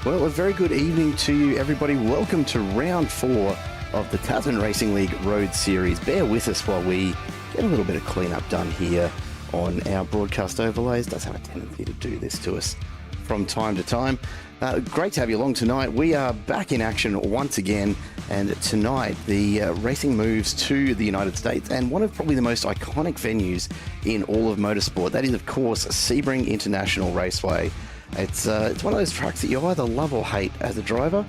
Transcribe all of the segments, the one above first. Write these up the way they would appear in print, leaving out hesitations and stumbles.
Well, a very good evening to you, everybody. Welcome to round 4 of the Tasman Racing League Road Series. Bear with us while we get a little bit of cleanup done here on our broadcast overlays. It does have a tendency to do this to us from time to time. Great to have you along tonight. We are back in action once again, and tonight the racing moves to the United States and one of probably the most iconic venues in all of motorsport. That is, of course, Sebring International Raceway. It's one of those tracks that you either love or hate as a driver.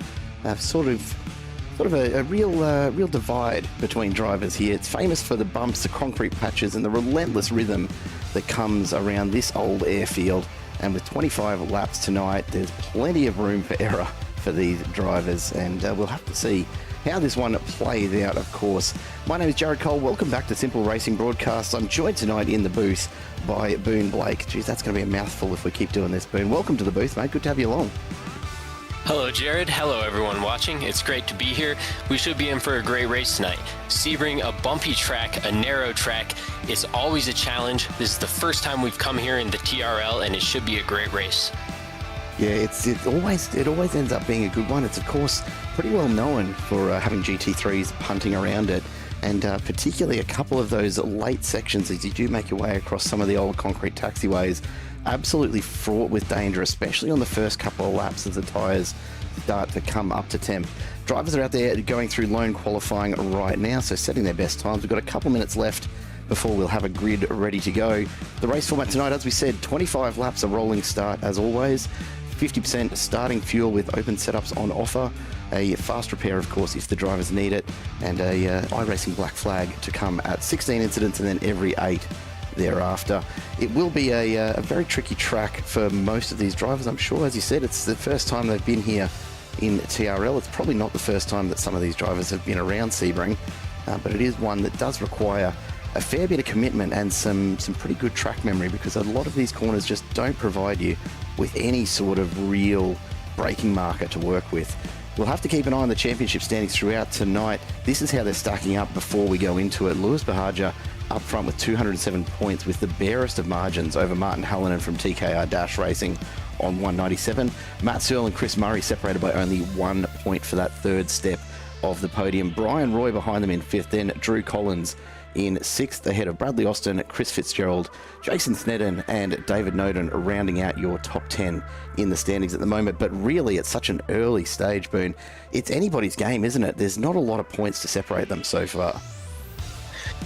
Sort of a real divide between drivers here. It's famous for the bumps, the concrete patches, and the relentless rhythm that comes around this old airfield. And with 25 laps tonight, there's plenty of room for error for these drivers, and we'll have to see how this one plays out, of course. My name is Jared Cole. Welcome back to Simple Racing Broadcasts. I'm joined tonight in the booth by Boone Blake. Geez, that's going to be a mouthful if we keep doing this, Boone. Welcome to the booth, mate. Good to have you along. Hello, Jared. Hello, everyone watching. It's great to be here. We should be in for a great race tonight. Sebring, a bumpy track, a narrow track. It's always a challenge. This is the first time we've come here in the TRL, and it should be a great race. Yeah, it always ends up being a good one. It's, of course, pretty well known for having GT3s punting around it, and particularly a couple of those late sections as you do make your way across some of the old concrete taxiways. Absolutely fraught with danger, especially on the first couple of laps as the tyres start to come up to temp. Drivers are out there going through lone qualifying right now, so setting their best times. We've got a couple minutes left before we'll have a grid ready to go. The race format tonight, as we said, 25 laps, a rolling start as always. 50% starting fuel with open setups on offer. A fast repair, of course, if the drivers need it. And a iRacing black flag to come at 16 incidents and then every 8 thereafter. It will be a very tricky track for most of these drivers, I'm sure. As you said, it's the first time they've been here in TRL. It's probably not the first time that some of these drivers have been around Sebring, but it is one that does require a fair bit of commitment and some pretty good track memory, because a lot of these corners just don't provide you with any sort of real braking marker to work with. We'll have to keep an eye on the championship standings throughout tonight. This is how they're stacking up before we go into it. Lewis Bahaja up front with 207 points, with the barest of margins over Martin Hallinan from TKR Dash Racing on 197. Matt Searle and Chris Murray separated by only 1 point for that third step of the podium. Brian Roy behind them in 5th, then Drew Collins in 6th, ahead of Bradley Austin, Chris Fitzgerald, Jason Snedden and David Noden rounding out your top 10 in the standings at the moment. But really, at such an early stage, Boone, it's anybody's game, isn't it? There's not a lot of points to separate them so far.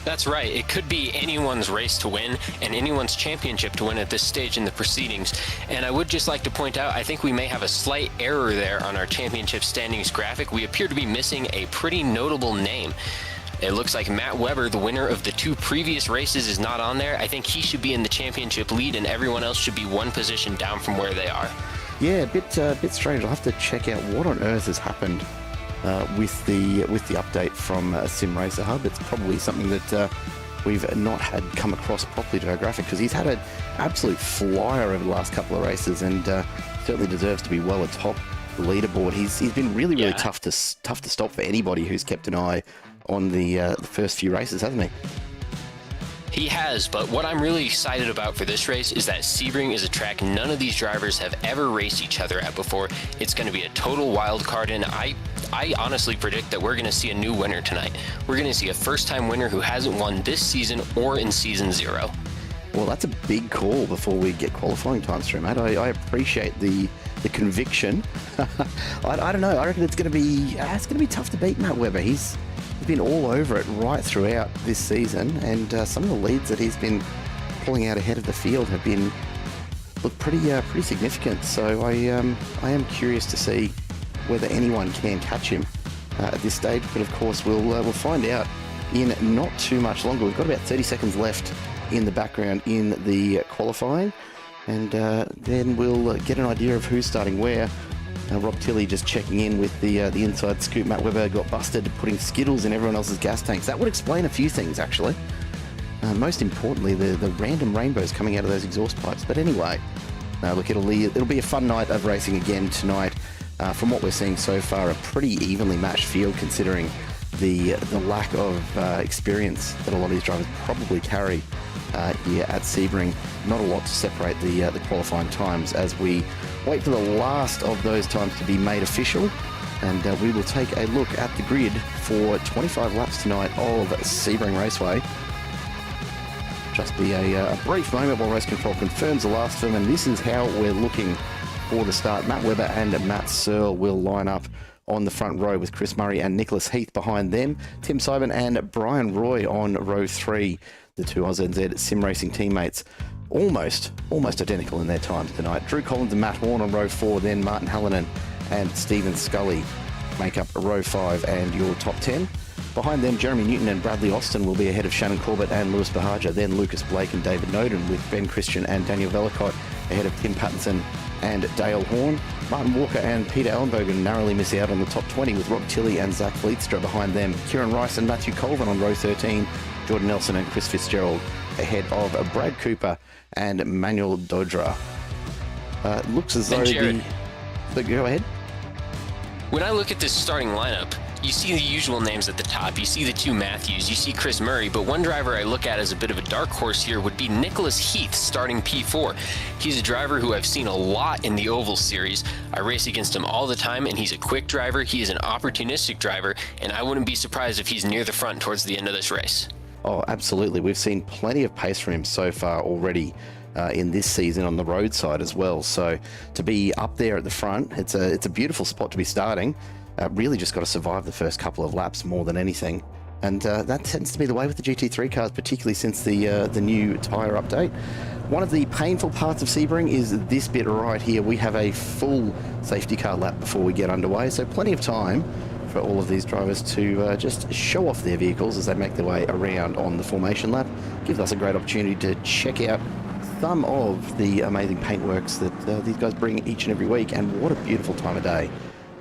That's right. It could be anyone's race to win and anyone's championship to win at this stage in the proceedings. And I would just like to point out, I think we may have a slight error there on our championship standings graphic. We appear to be missing a pretty notable name. It looks like Matt Weber, the winner of the 2 previous races, is not on there. I think he should be in the championship lead, and everyone else should be 1 position down from where they are. Yeah, a bit strange. I'll have to check out what on earth has happened with the update from Sim Racer Hub. It's probably something that we've not had come across properly to our graphic, because he's had an absolute flyer over the last couple of races, and certainly deserves to be well atop the leaderboard. He's been really tough to stop for anybody who's kept an eye on the first few races, hasn't he? He has, but what I'm really excited about for this race is that Sebring is a track none of these drivers have ever raced each other at before. It's going to be a total wild card, and I honestly predict that we're going to see a new winner tonight. We're going to see a first-time winner who hasn't won this season or in Season 0. Well, that's a big call before we get qualifying times through, mate. I appreciate the conviction. I don't know. I reckon it's going to be tough to beat Matt Weber. He's been all over it right throughout this season, and some of the leads that he's been pulling out ahead of the field have been pretty significant. So I am curious to see whether anyone can catch him at this stage. But of course, we'll find out in not too much longer. We've got about 30 seconds left in the background in the qualifying, and then we'll get an idea of who's starting where. Rob Tilley just checking in with the inside scoop. Matt Weber got busted putting Skittles in everyone else's gas tanks. That would explain a few things, actually. Most importantly, the random rainbows coming out of those exhaust pipes. But anyway, look, it'll be a fun night of racing again tonight. From what we're seeing so far, a pretty evenly matched field, considering the lack of experience that a lot of these drivers probably carry here at Sebring. Not a lot to separate the qualifying times as we wait for the last of those times to be made official. And we will take a look at the grid for 25 laps tonight of Sebring Raceway. Just be a brief moment while race control confirms the last of them, and this is how we're looking for the start. Matt Webber and Matt Searle will line up on the front row with Chris Murray and Nicholas Heath behind them. Tim Simon and Brian Roy on row 3, the two AusNZ sim racing teammates. Almost identical in their times tonight. Drew Collins and Matt Horn on row 4, then Martin Hallinan and Stephen Scully make up row 5 and your top 10. Behind them, Jeremy Newton and Bradley Austin will be ahead of Shannon Corbett and Lewis Bahaja, then Lucas Blake and David Noden, with Ben Christian and Daniel Vellicott ahead of Tim Pattinson and Dale Horn. Martin Walker and Peter Ellenbogen narrowly miss out on the top 20, with Rob Tilley and Zach Fleetstra behind them. Kieran Rice and Matthew Colvin on row 13, Jordan Nelson and Chris Fitzgerald ahead of Brad Cooper and Manuel Dodra. Looks as though go ahead. When I look at this starting lineup, you see the usual names at the top. You see the two Matthews, you see Chris Murray, but one driver I look at as a bit of a dark horse here would be Nicholas Heath starting P4. He's a driver who I've seen a lot in the Oval Series. I race against him all the time, and he's a quick driver, he is an opportunistic driver, and I wouldn't be surprised if he's near the front towards the end of this race. Oh, absolutely. We've seen plenty of pace from him so far already in this season on the road side as well. So to be up there at the front, it's a beautiful spot to be starting. Really just got to survive the first couple of laps more than anything. And that tends to be the way with the GT3 cars, particularly since the new tyre update. One of the painful parts of Sebring is this bit right here. We have a full safety car lap before we get underway, so plenty of time for all of these drivers to just show off their vehicles as they make their way around on the formation lap. Gives us a great opportunity to check out some of the amazing paintworks that these guys bring each and every week, and what a beautiful time of day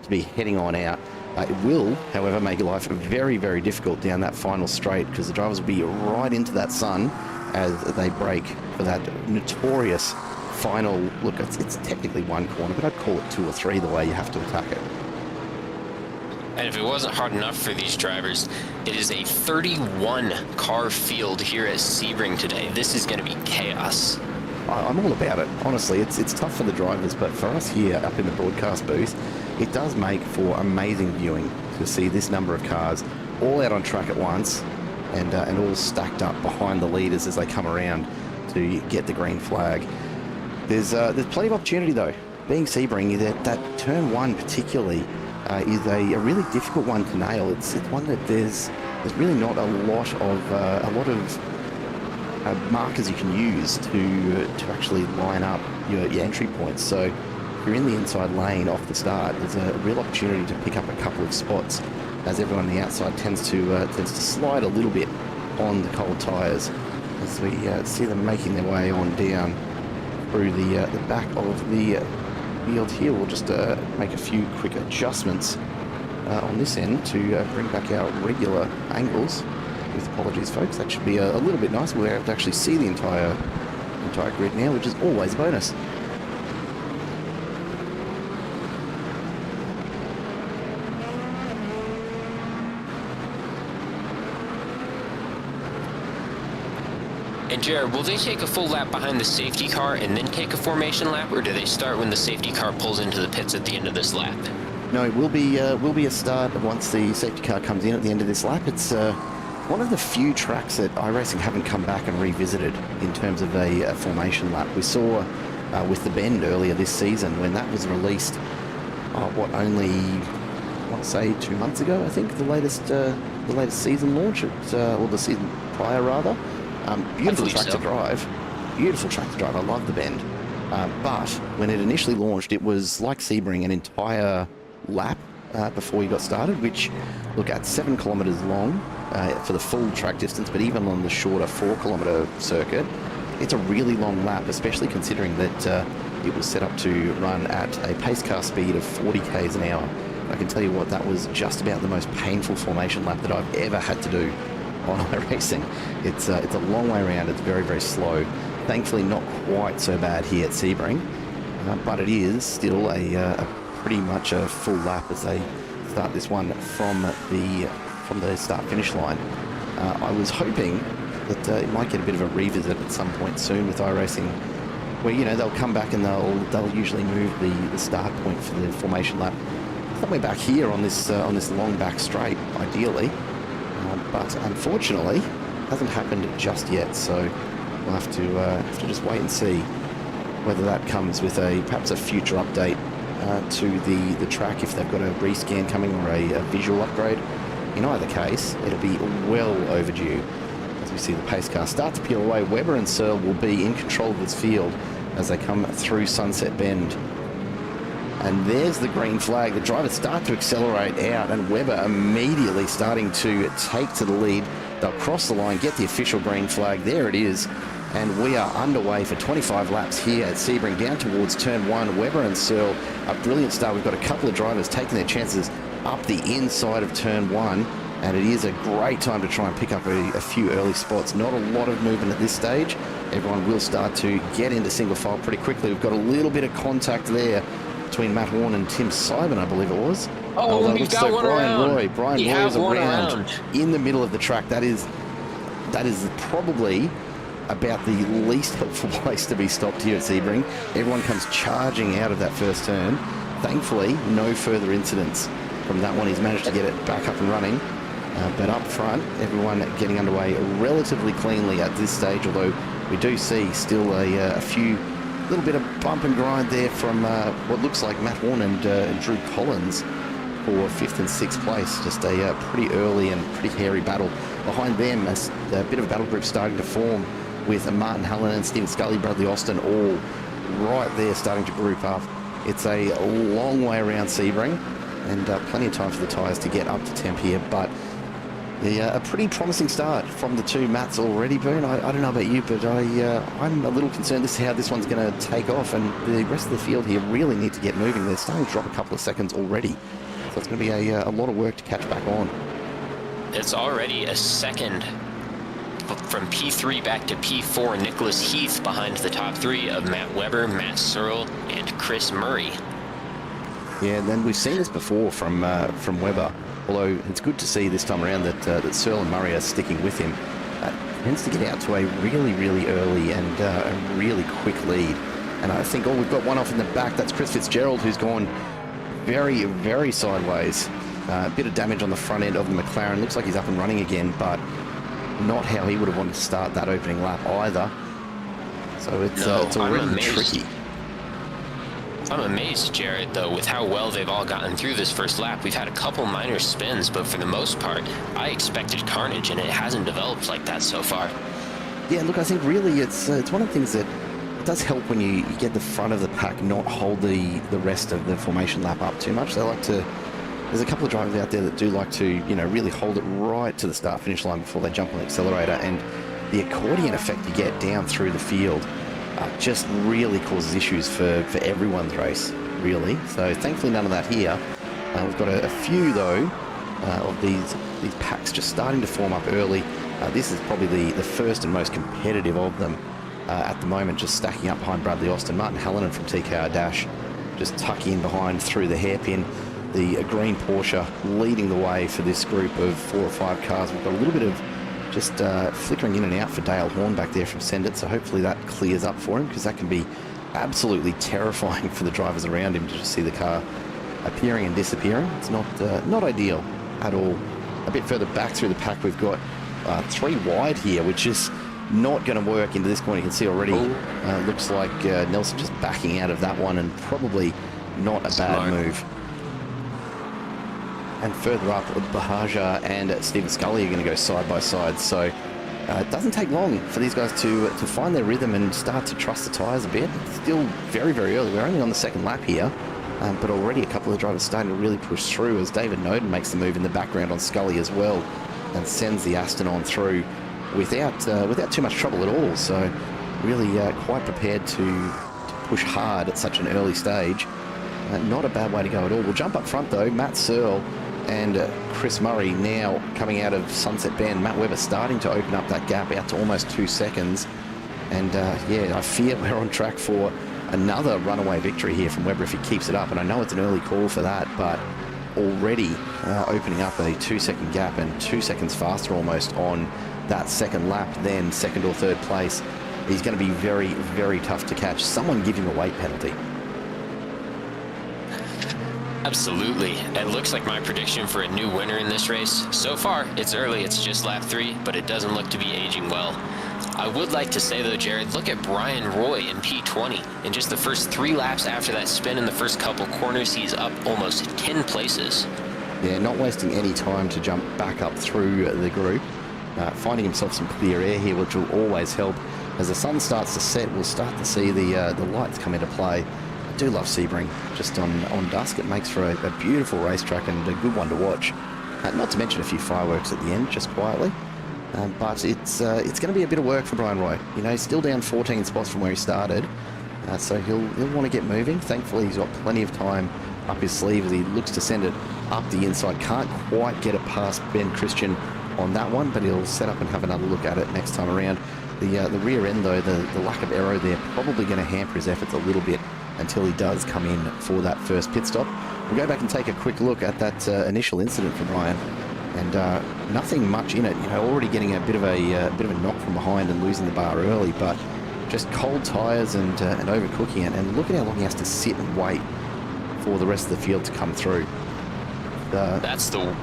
to be heading on out. It will, however, make life very, very difficult down that final straight, because the drivers will be right into that sun as they brake for that notorious final look. It's technically one corner, but I'd call it 2 or 3 the way you have to attack it. And if it wasn't hard enough for these drivers, it is a 31 car field here at Sebring today. This is going to be chaos. I'm all about it. Honestly, it's tough for the drivers, but for us here up in the broadcast booth, it does make for amazing viewing to see this number of cars all out on track at once and all stacked up behind the leaders as they come around to get the green flag. There's plenty of opportunity though. Being Sebring, that turn 1 particularly is a really difficult one to nail. It's one that there's really not a lot of markers you can use to actually line up your entry points. So if you're in the inside lane off the start, there's a real opportunity to pick up a couple of spots, as everyone on the outside tends to slide a little bit on the cold tyres as we see them making their way on down through the back of the field here. We'll just make a few quick adjustments on this end to bring back our regular angles. With apologies, folks. That should be a little bit nicer. We're able to actually see the entire grid now, which is always a bonus. And Jared, will they take a full lap behind the safety car and then take a formation lap, or do they start when the safety car pulls into the pits at the end of this lap? No, it will be a start once the safety car comes in at the end of this lap. It's one of the few tracks that iRacing haven't come back and revisited in terms of a formation lap. We saw with the Bend earlier this season when that was released, only, I want to say 2 months ago, I think, the latest season launch, or the season prior rather. Beautiful track to drive. Beautiful track to drive. I love the Bend. But when it initially launched, it was like Sebring, an entire lap before you got started, which, look, at 7 kilometres long for the full track distance, but even on the shorter 4 kilometre circuit, it's a really long lap, especially considering that it was set up to run at a pace car speed of 40 k's an hour. I can tell you what, that was just about the most painful formation lap that I've ever had to do on iRacing. It's a long way around. It's very, very slow. Thankfully not quite so bad here at Sebring, but it is still a pretty much a full lap as they start this one from the start finish line. I was hoping that it might get a bit of a revisit at some point soon with iRacing, where, you know, they'll come back and they'll usually move the start point for the formation lap somewhere back here on this long back straight, ideally. But unfortunately, hasn't happened just yet. So we'll have to just wait and see whether that comes with perhaps a future update to the track, if they've got a rescan coming or a visual upgrade. In either case, it'll be well overdue. As we see the pace car start to peel away, Webber and Searle will be in control of this field as they come through Sunset Bend. And there's the green flag. The drivers start to accelerate out, and Webber immediately starting to take to the lead. They'll cross the line, get the official green flag. There it is. And we are underway for 25 laps here at Sebring, down towards turn 1. Webber and Searle, a brilliant start. We've got a couple of drivers taking their chances up the inside of turn 1. And it is a great time to try and pick up a few early spots. Not a lot of movement at this stage. Everyone will start to get into single file pretty quickly. We've got a little bit of contact there between Matt Horn and Tim Simon, I believe it was. Oh, we've got one around. Brian Roy is around in the middle of the track. That is probably about the least helpful place to be stopped here at Sebring. Everyone comes charging out of that first turn. Thankfully, no further incidents from that one. He's managed to get it back up and running. But up front, everyone getting underway relatively cleanly at this stage, although we do see still a little bit of bump and grind there from what looks like Matt Horn and Drew Collins for 5th and 6th place. Just a pretty early and pretty hairy battle. Behind them, a bit of a battle group starting to form with Martin Hallen and Stephen Scully, Bradley Austin, all right there starting to group up. It's a long way around Sebring, and plenty of time for the tyres to get up to temp here, but a pretty promising start from the two Matts already, Boone. I don't know about you, but I'm a little concerned as to how this one's going to take off, and the rest of the field here really need to get moving. They're starting to drop a couple of seconds already, so it's going to be a lot of work to catch back on. It's already a second from P3 back to P4. Nicholas Heath behind the top 3 of Matt Webber, Matt Searle, and Chris Murray. Yeah, and then we've seen this before from Webber. Although it's good to see this time around that Searle and Murray are sticking with him. Tends to get out to a really, really early and a really quick lead. And I think, we've got one off in the back. That's Chris Fitzgerald, who's gone very, very sideways. A bit of damage on the front end of the McLaren. Looks like he's up and running again, but not how he would have wanted to start that opening lap either. So it's already tricky. I'm amazed, Jared, though, with how well they've all gotten through this first lap. We've had a couple minor spins, but for the most part, I expected carnage, and it hasn't developed like that so far. Yeah, look, I think really it's one of the things that it does help when you get the front of the pack not hold the rest of the formation lap up too much. They like to. There's a couple of drivers out there that do like to, really hold it right to the start-finish line before they jump on the accelerator, and the accordion effect you get down through the field just really causes issues for everyone's race, really. So thankfully none of that here. We've got a few, though, of these packs just starting to form up early. This is probably the first and most competitive of them at the moment, just stacking up behind Bradley Austin. Martin Hallinan from TKR Dash just tucking in behind through the hairpin. The green Porsche leading the way for this group of 4 or 5 cars. We've got a little bit of just flickering in and out for Dale Horn back there from Send It, so hopefully that clears up for him, because that can be absolutely terrifying for the drivers around him to just see the car appearing and disappearing. It's not ideal at all. A bit further back through the pack, we've got 3 wide here, which is not going to work into this point. You can see already looks like Nelson just backing out of that one, and probably not a bad move. And further up, Bahaja and Stephen Scully are going to go side by side. So it doesn't take long for these guys to find their rhythm and start to trust the tyres a bit. It's still very, very early. We're only on the second lap here, but already a couple of drivers starting to really push through, as David Noden makes the move in the background on Scully as well, and sends the Aston on through without too much trouble at all. So really quite prepared to push hard at such an early stage. Not a bad way to go at all. We'll jump up front, though. Matt Searle and Chris Murray now coming out of Sunset Bend. Matt Webber starting to open up that gap out to almost 2 seconds. And I fear we're on track for another runaway victory here from Webber if he keeps it up. And I know it's an early call for that, but already opening up a 2-second gap and 2 seconds faster almost on that second lap, then second or third place, he's going to be very, very tough to catch. Someone give him a weight penalty. Absolutely. It looks like my prediction for a new winner in this race. So far, it's early, it's just lap 3, but it doesn't look to be aging well. I would like to say though, Jared, look at Brian Roy in P20. In just the first 3 laps after that spin in the first couple corners, he's up almost 10 places. Yeah, not wasting any time to jump back up through the group. Finding himself some clear air here, which will always help. As the sun starts to set, we'll start to see the lights come into play. I do love Sebring. Just on dusk, it makes for a beautiful racetrack and a good one to watch. Not to mention a few fireworks at the end, just quietly. But it's going to be a bit of work for Brian Roy. You know, he's still down 14 spots from where he started. So he'll want to get moving. Thankfully, he's got plenty of time up his sleeve as he looks to send it up the inside. Can't quite get it past Ben Christian on that one, but he'll set up and have another look at it next time around. The rear end, though, the lack of aero there, probably going to hamper his efforts a little bit until he does come in for that first pit stop. We'll go back and take a quick look at that initial incident for Brian, and nothing much in it. You know, already getting a bit of a knock from behind and losing the bar early, but just cold tyres and overcooking it. And look at how long he has to sit and wait for the rest of the field to come through. That's the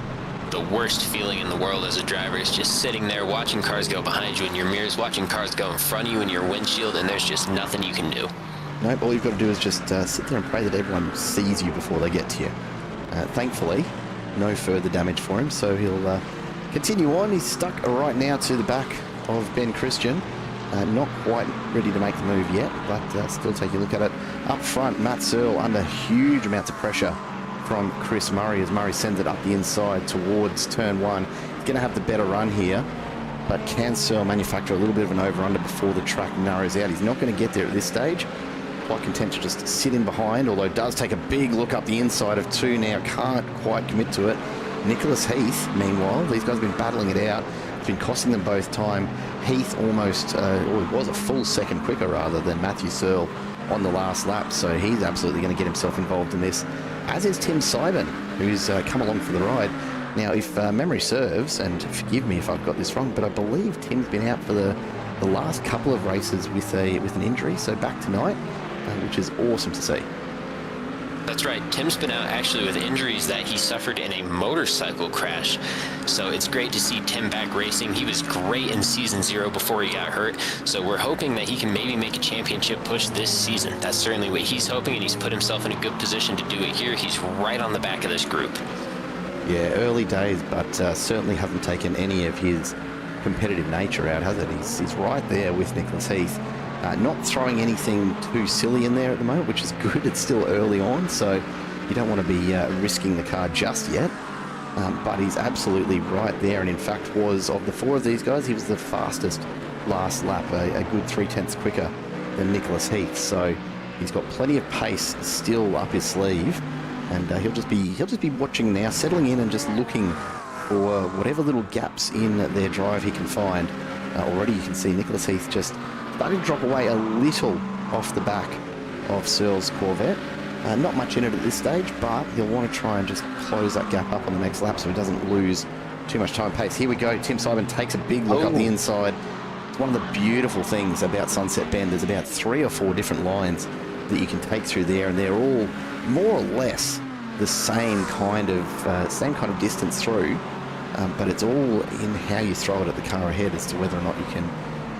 worst feeling in the world as a driver, is just sitting there watching cars go behind you in your mirrors, watching cars go in front of you in your windshield, and there's just nothing you can do. Nope, all you've got to do is just sit there and pray that everyone sees you before they get to you. Thankfully, no further damage for him, so he'll continue on. He's stuck right now to the back of Ben Christian. Not quite ready to make the move yet, but still taking a look at it. Up front, Matt Searle under huge amounts of pressure from Chris Murray as Murray sends it up the inside towards turn 1. He's going to have the better run here, but can Searle manufacture a little bit of an over-under before the track narrows out? He's not going to get there at this stage. Quite content to just sit in behind, although does take a big look up the inside of 2 now. Can't quite commit to it. Nicholas Heath, meanwhile, these guys have been battling it out. It's been costing them both time. Heath almost, or it was a full second quicker rather than Matthew Searle on the last lap, so he's absolutely going to get himself involved in this, as is Tim Seibern, who's come along for the ride. Now, if memory serves, and forgive me if I've got this wrong, but I believe Tim's been out for the last couple of races with an injury, so back tonight, which is awesome to see. That's right. Tim's been out actually with injuries that he suffered in a motorcycle crash. So it's great to see Tim back racing. He was great in season 0 before he got hurt. So we're hoping that he can maybe make a championship push this season. That's certainly what he's hoping, and he's put himself in a good position to do it here. He's right on the back of this group. Yeah, early days, but certainly hasn't taken any of his competitive nature out, has it? He's right there with Nicholas Heath. Not throwing anything too silly in there at the moment, which is good. It's still early on, so you don't want to be risking the car just yet. But he's absolutely right there, and in fact was, of the 4 of these guys, he was the fastest last lap, a good 0.3 quicker than Nicholas Heath. So he's got plenty of pace still up his sleeve, and he'll just be watching now, settling in and just looking for whatever little gaps in their drive he can find. Already you can see Nicholas Heath just starting to drop away a little off the back of Searle's Corvette. Not much in it at this stage, but he'll want to try and just close that gap up on the next lap so he doesn't lose too much time pace. Here we go. Tim Seibern takes a big look up the inside. It's one of the beautiful things about Sunset Bend. There's about 3 or 4 different lines that you can take through there, and they're all more or less the same kind of distance through. But it's all in how you throw it at the car ahead as to whether or not you can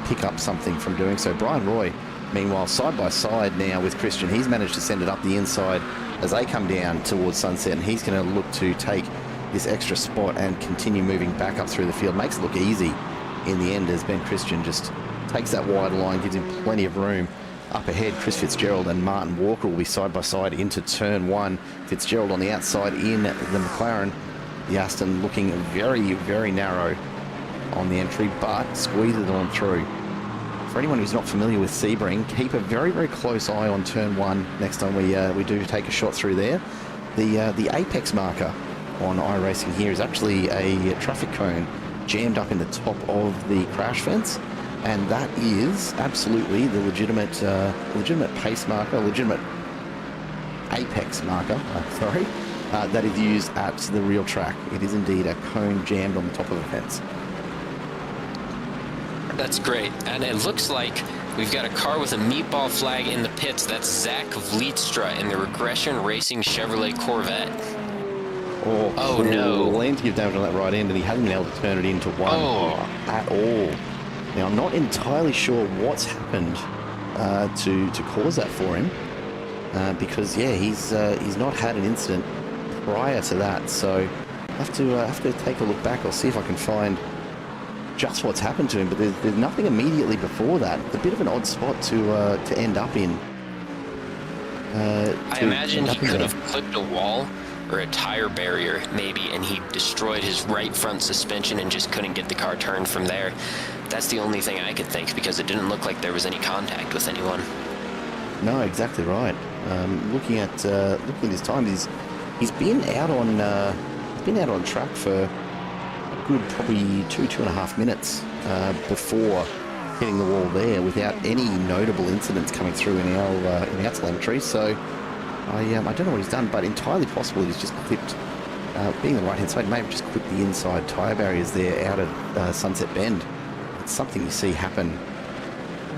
pick up something from doing so. Brian Roy, meanwhile, side by side now with Christian. He's managed to send it up the inside as they come down towards Sunset, and he's going to look to take this extra spot and continue moving back up through the field. Makes it look easy in the end as Ben Christian just takes that wide line, gives him plenty of room. Up ahead, Chris Fitzgerald and Martin Walker will be side by side into turn 1. Fitzgerald on the outside in the McLaren. The Aston looking very, very narrow on the entry, but squeeze it on through. For anyone who's not familiar with Sebring, keep a very, very close eye on turn 1 next time we do take a shot through there. The apex marker on iRacing here is actually a traffic cone jammed up in the top of the crash fence, and that is absolutely the legitimate pace marker, legitimate apex marker, that is used at the real track. It is indeed a cone jammed on the top of a fence. That's great. And it looks like we've got a car with a meatball flag in the pits. That's Zach Vlietstra in the Regression Racing Chevrolet Corvette. Oh no. Plenty of damage on that right end, and he hasn't been able to turn it into one at all. Now, I'm not entirely sure what's happened to cause that for him, because, yeah, he's not had an incident prior to that, so I have to take a look back. I'll see if I can find just what's happened to him, but there's nothing immediately before that. It's a bit of an odd spot to end up in. I imagine he could have clipped a wall or a tire barrier, maybe, and he destroyed his right front suspension and just couldn't get the car turned from there. That's the only thing I could think, because it didn't look like there was any contact with anyone. No, exactly right. Looking at his time, he's been out on track for a good probably 2.5 minutes before hitting the wall there, without any notable incidents coming through in our telemetry. So I don't know what he's done, but entirely possible he's just clipped, being the right-hand side, may have just clipped the inside tyre barriers there out of Sunset Bend. It's something you see happen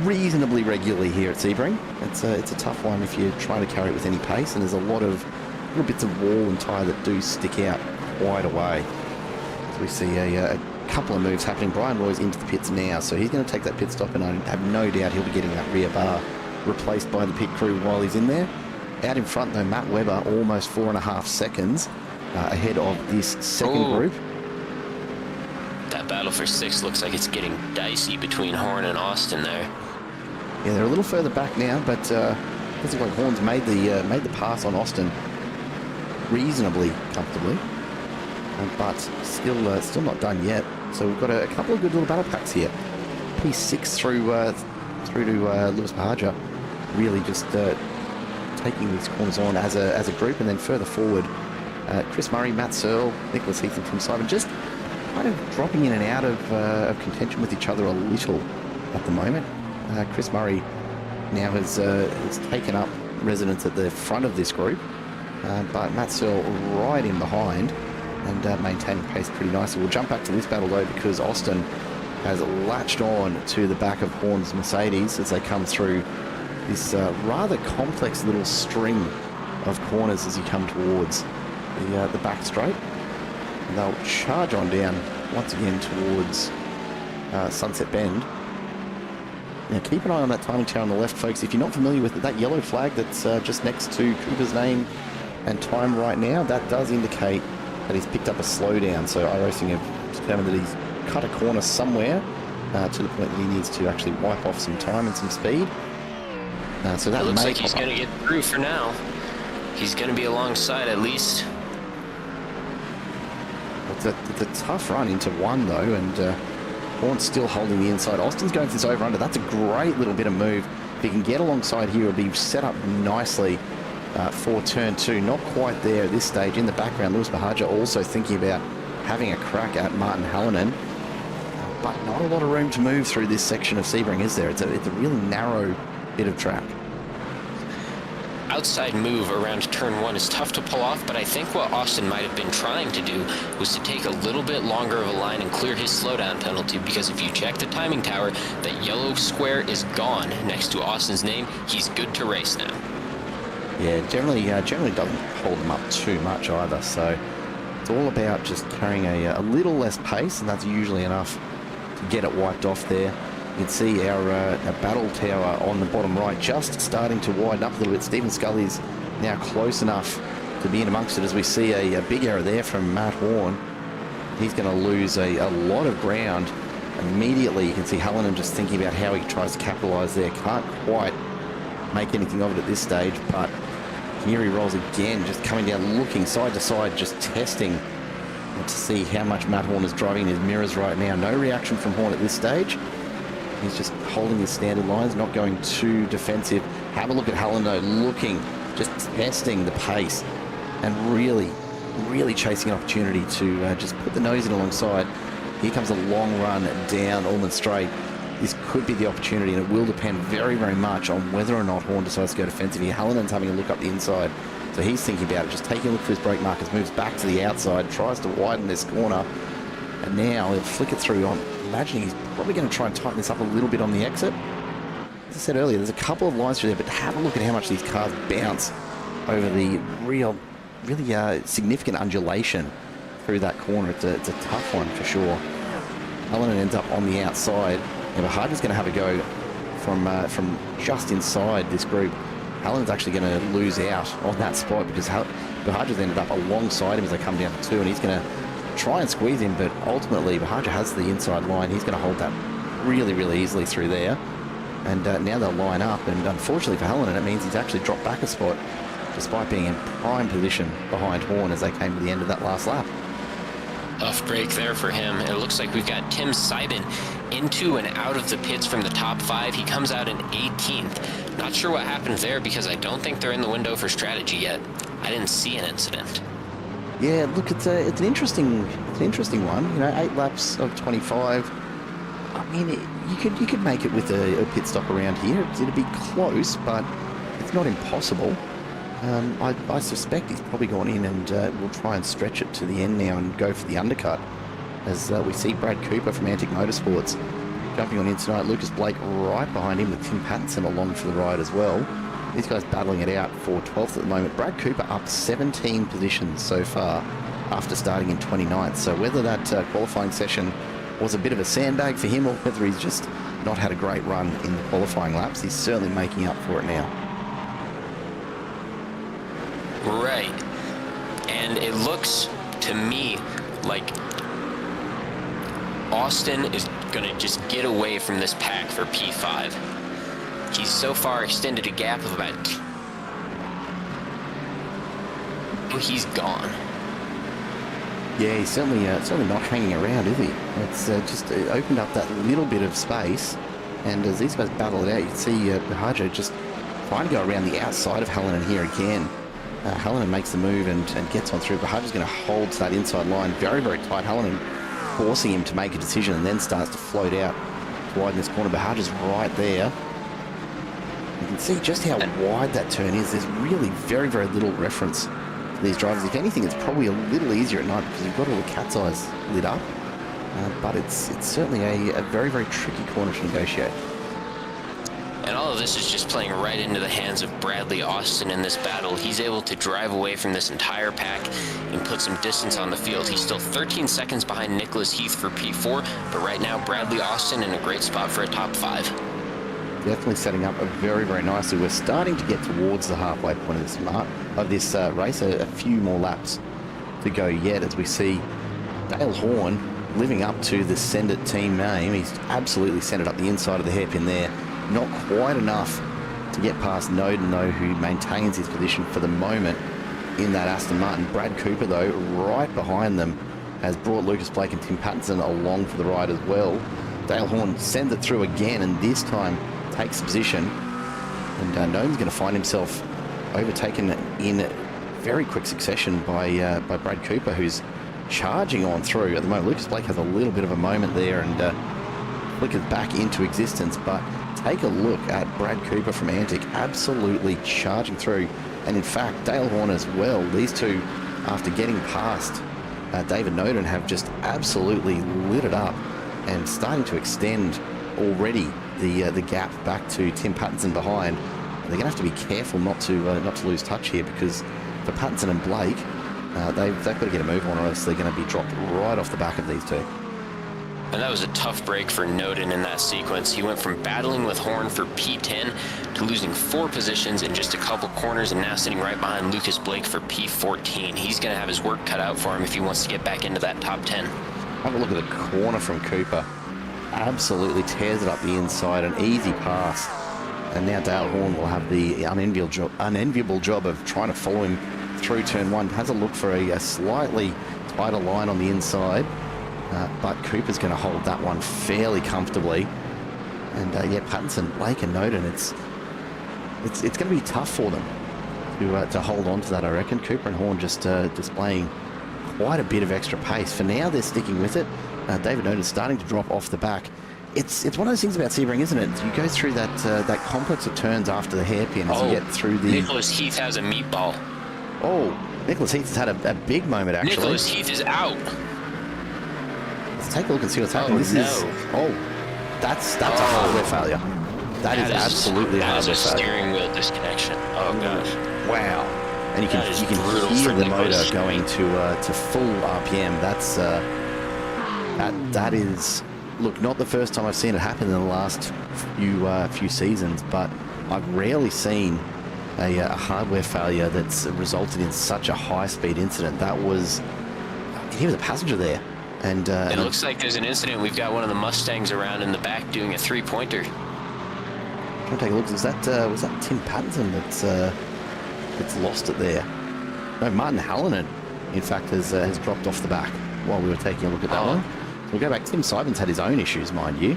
reasonably regularly here at Sebring. It's a tough one if you're trying to carry it with any pace, and there's a lot of little bits of wall and tyre that do stick out quite a way. So we see a couple of moves happening. Brian Roy's into the pits now, so he's going to take that pit stop, and I have no doubt he'll be getting that rear bar replaced by the pit crew while he's in there. Out in front, though, Matt Webber, almost 4.5 seconds ahead of this second group. That battle for 6th looks like it's getting dicey between Horn and Austin there. Yeah, they're a little further back now, but it looks like Horn's made the pass on Austin reasonably comfortably, but still not done yet. So we've got a couple of good little battle packs here. P6 through to Lewis Bahaja, really just taking these corners on as a group, and then further forward, Chris Murray, Matt Searle, Nicholas Heaton from Simon, just kind of dropping in and out of contention with each other a little at the moment. Chris Murray now has taken up residence at the front of this group, but Matt Searle right in behind and maintaining pace pretty nicely. We'll jump back to this battle though, because Austin has latched on to the back of Horn's Mercedes as they come through this rather complex little string of corners as you come towards the back straight. And they'll charge on down once again towards Sunset Bend. Now keep an eye on that timing tower on the left, folks. If you're not familiar with it, that yellow flag that's just next to Cooper's name and time right now, that does indicate that he's picked up a slowdown. So iRacing have determined that he's cut a corner somewhere to the point that he needs to actually wipe off some time and some speed. So that looks like he's going to get through for now. He's going to be alongside at least. It's a tough run into one though, and Horn's still holding the inside. Austin's going for this over-under. That's a great little bit of move. If he can get alongside here, it'll be set up nicely for turn 2. Not quite there at this stage. In the background, Lewis Bahaja also thinking about having a crack at Martin Hallinan, but not a lot of room to move through this section of Sebring, is there? It's a really narrow bit of track. Outside move around turn 1 is tough to pull off, but I think what Austin might have been trying to do was to take a little bit longer of a line and clear his slowdown penalty, because if you check the timing tower, that yellow square is gone next to Austin's name. He's good to race now. Yeah, generally doesn't hold them up too much either, so it's all about just carrying a little less pace, and that's usually enough to get it wiped off there. You can see our battle tower on the bottom right just starting to widen up a little bit. Stephen Scully's now close enough to be in amongst it, as we see a big error there from Matt Horn. He's going to lose a lot of ground immediately. You can see Hallinan just thinking about how he tries to capitalise there. Can't quite make anything of it at this stage, but here he rolls again, just coming down, looking side to side, just testing to see how much Matt Horn is driving in his mirrors right now. No reaction from Horn at this stage. He's just holding his standard lines, not going too defensive. Have a look at Hallinan looking, just testing the pace and really chasing an opportunity to just put the nose in alongside. Here comes a long run down Allman Straight. This could be the opportunity, and it will depend very much on whether or not Horn decides to go defensive here. Hallinan's having a look up the inside, so he's thinking about it, just taking a look for his brake markers, moves back to the outside, tries to widen this corner, and now he'll flick it through on imagining he's probably going to try and tighten this up a little bit on the exit. As I said earlier, there's a couple of lines through there, but have a look at how much these cars bounce over the really significant undulation through that corner. It's a tough one for sure. Hallinan ends up on the outside, and Bahaja's going to have a go from just inside this group. Hallinan's actually going to lose out on that spot because Bahaja's ended up alongside him as they come down to 2, and he's going to try and squeeze him, but ultimately Bahaja has the inside line. He's going to hold that really, really easily through there. And now they'll line up, and unfortunately for Hallinan, it means he's actually dropped back a spot despite being in prime position behind Horn as they came to the end of that last lap. Tough break there for him. It looks like we've got Tim Seiden into and out of the pits from the top 5. He comes out in 18th. Not sure what happened there because I don't think they're in the window for strategy yet. I didn't see an incident. Yeah, look, it's an interesting one. You know, 8 laps of 25. I mean, you could make it with a pit stop around here. It'd be close, but it's not impossible. I suspect he's probably gone in and will try and stretch it to the end now and go for the undercut. As we see Brad Cooper from Antic Motorsports jumping on in tonight. Lucas Blake right behind him with Tim Pattinson along for the ride as well. These guys battling it out for 12th at the moment. Brad Cooper up 17 positions so far after starting in 29th. So whether that qualifying session was a bit of a sandbag for him or whether he's just not had a great run in the qualifying laps, he's certainly making up for it now. Right. And it looks to me like Austin is going to just get away from this pack for P5. He's so far extended a gap of about... He's gone. Yeah, he's certainly not hanging around, is he? It's just opened up that little bit of space, and as these guys battle it out, you can see Bahaja just trying to go around the outside of Hallinan here again. Hallinan makes the move and gets on through. Bahaja's going to hold to that inside line very, very tight. Hallinan forcing him to make a decision and then starts to float out to widen this corner. Bahaja's right there. You can see just how wide that turn is. There's really very, very little reference to these drivers. If anything, it's probably a little easier at night because you've got all the cat's eyes lit up. But it's certainly a very, very tricky corner to negotiate. And all of this is just playing right into the hands of Bradley Austin in this battle. He's able to drive away from this entire pack and put some distance on the field. He's still 13 seconds behind Nicholas Heath for P4, but right now Bradley Austin in a great spot for a top 5. Definitely setting up very, very nicely. We're starting to get towards the halfway point of this race. A few more laps to go yet as we see Dale Horn living up to the Send It team name. He's absolutely sent it up the inside of the hairpin there. Not quite enough to get past Noden, though, who maintains his position for the moment in that Aston Martin. Brad Cooper, though, right behind them, has brought Lucas Blake and Tim Pattinson along for the ride as well. Dale Horn sends it through again, and this time takes position. And Noden's going to find himself overtaken in very quick succession by Brad Cooper, who's charging on through at the moment. Lucas Blake has a little bit of a moment there and flickers back into existence, but take a look at Brad Cooper from Antic absolutely charging through, and in fact Dale Horn as well. These two, after getting past David Noden, have just absolutely lit it up and starting to extend already the gap back to Tim Pattinson behind. They're going to have to be careful not to lose touch here, because for Pattinson and Blake, they've got to get a move on, or else they're going to be dropped right off the back of these two. And that was a tough break for Noden in that sequence. He went from battling with Horn for P10 to losing 4 positions in just a couple corners, and now sitting right behind Lucas Blake for P14. He's going to have his work cut out for him if he wants to get back into that top 10. Have a look at the corner from Cooper. Absolutely tears it up the inside, an easy pass. And now Dale Horn will have the unenviable job of trying to follow him through turn 1. Has a look for a slightly tighter line on the inside. But Cooper's going to hold that one fairly comfortably. And yeah, Pattinson, Blake and Noden, it's going to be tough for them to hold on to that, I reckon. Cooper and Horn just displaying quite a bit of extra pace. For now, they're sticking with it. David Noden's starting to drop off the back. It's one of those things about Sebring, isn't it? You go through that complex of turns after the hairpin as you get through the... Nicholas Heath has a meatball. Oh, Nicholas Heath has had a big moment, actually. Nicholas Heath is out. Let's take a look and see what's happening. That's a hardware failure. That is absolutely a hardware failure. Steering wheel disconnection. Oh gosh. Wow. And you can hear the motor going to full RPM. That's that is, look, not the first time I've seen it happen in the last few seasons, but I've rarely seen a hardware failure that's resulted in such a high-speed incident. He was a passenger there, and it looks like there's an incident. We've got one of the Mustangs around in the back doing a three-pointer. Trying to take a look. Was that Tim Patterson that's lost it there? No, Martin Hallinan, in fact, has dropped off the back while we were taking a look at that one. So we'll go back. Tim Simons had his own issues, mind you.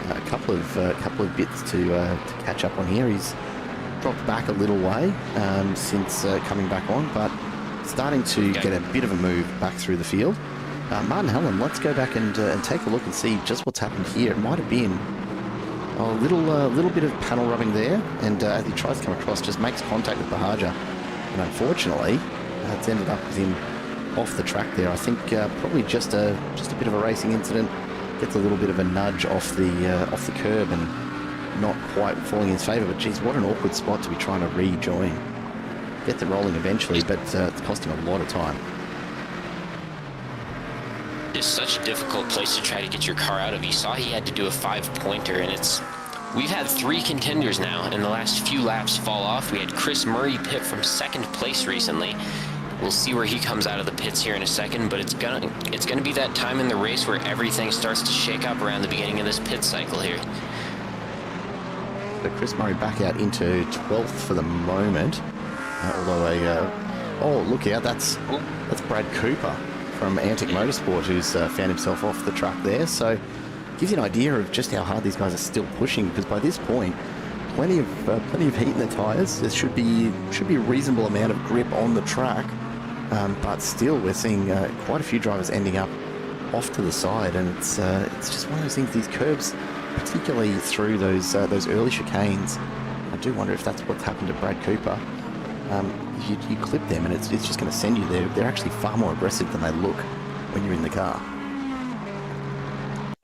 A couple of bits to catch up on here. He's dropped back a little way since coming back on, but starting to get a bit of a move back through the field. Martin Helen, let's go back and take a look and see just what's happened here. It might have been a little bit of panel rubbing there, and as he tries to come across, just makes contact with Bahaja, and unfortunately, it's ended up with him off the track there. I think probably just a bit of a racing incident. Gets a little bit of a nudge off the curb and not quite falling in his favour. But geez, what an awkward spot to be trying to rejoin. Gets it rolling eventually, but it's cost him a lot of time. It's such a difficult place to try to get your car out of. You saw he had to do a 5-pointer, and we've had 3 contenders now in the last few laps fall off. We had Chris Murray pit from 2nd place recently. We'll see where he comes out of the pits here in a second, but it's gonna be that time in the race where everything starts to shake up around the beginning of this pit cycle here. So Chris Murray back out into 12th for the moment. Although look out, that's Brad Cooper from Antic Motorsport, who's found himself off the track there. So gives you an idea of just how hard these guys are still pushing, because by this point, plenty of heat in the tyres. There should be a reasonable amount of grip on the track, but still we're seeing quite a few drivers ending up off to the side, and it's just one of those things. These curbs, particularly through those early chicanes, I do wonder if that's what's happened to Brad Cooper. You clip them, and it's just going to send you there. They're actually far more aggressive than they look when you're in the car.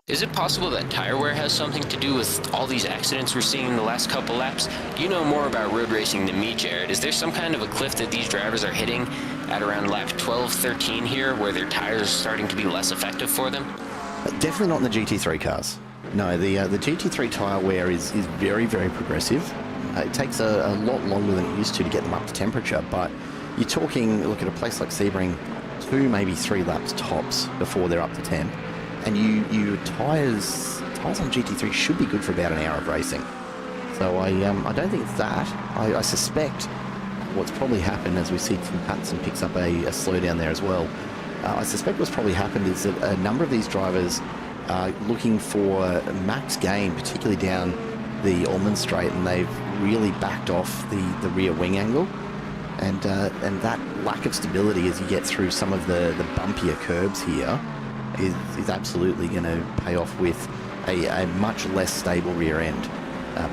Is it possible that tire wear has something to do with all these accidents we're seeing in the last couple laps? You know more about road racing than me, Jared. Is there some kind of a cliff that these drivers are hitting at around lap 12, 13 here, where their tires are starting to be less effective for them? Definitely not in the GT3 cars. No, the GT3 tyre wear is very, very progressive. It takes a lot longer than it used to get them up to temperature, but you're talking, look at a place like Sebring, 2, maybe 3 laps tops before they're up to 10. And your tyres on GT3 should be good for about an hour of racing. So I don't think it's that. I suspect what's probably happened, as we see Tim Patterson picks up a slowdown there as well, I suspect what's probably happened is that a number of these drivers are looking for max gain, particularly down the Allman Straight, and they've really backed off the rear wing angle, and that lack of stability as you get through some of the bumpier curbs here is absolutely going to pay off with a much less stable rear end,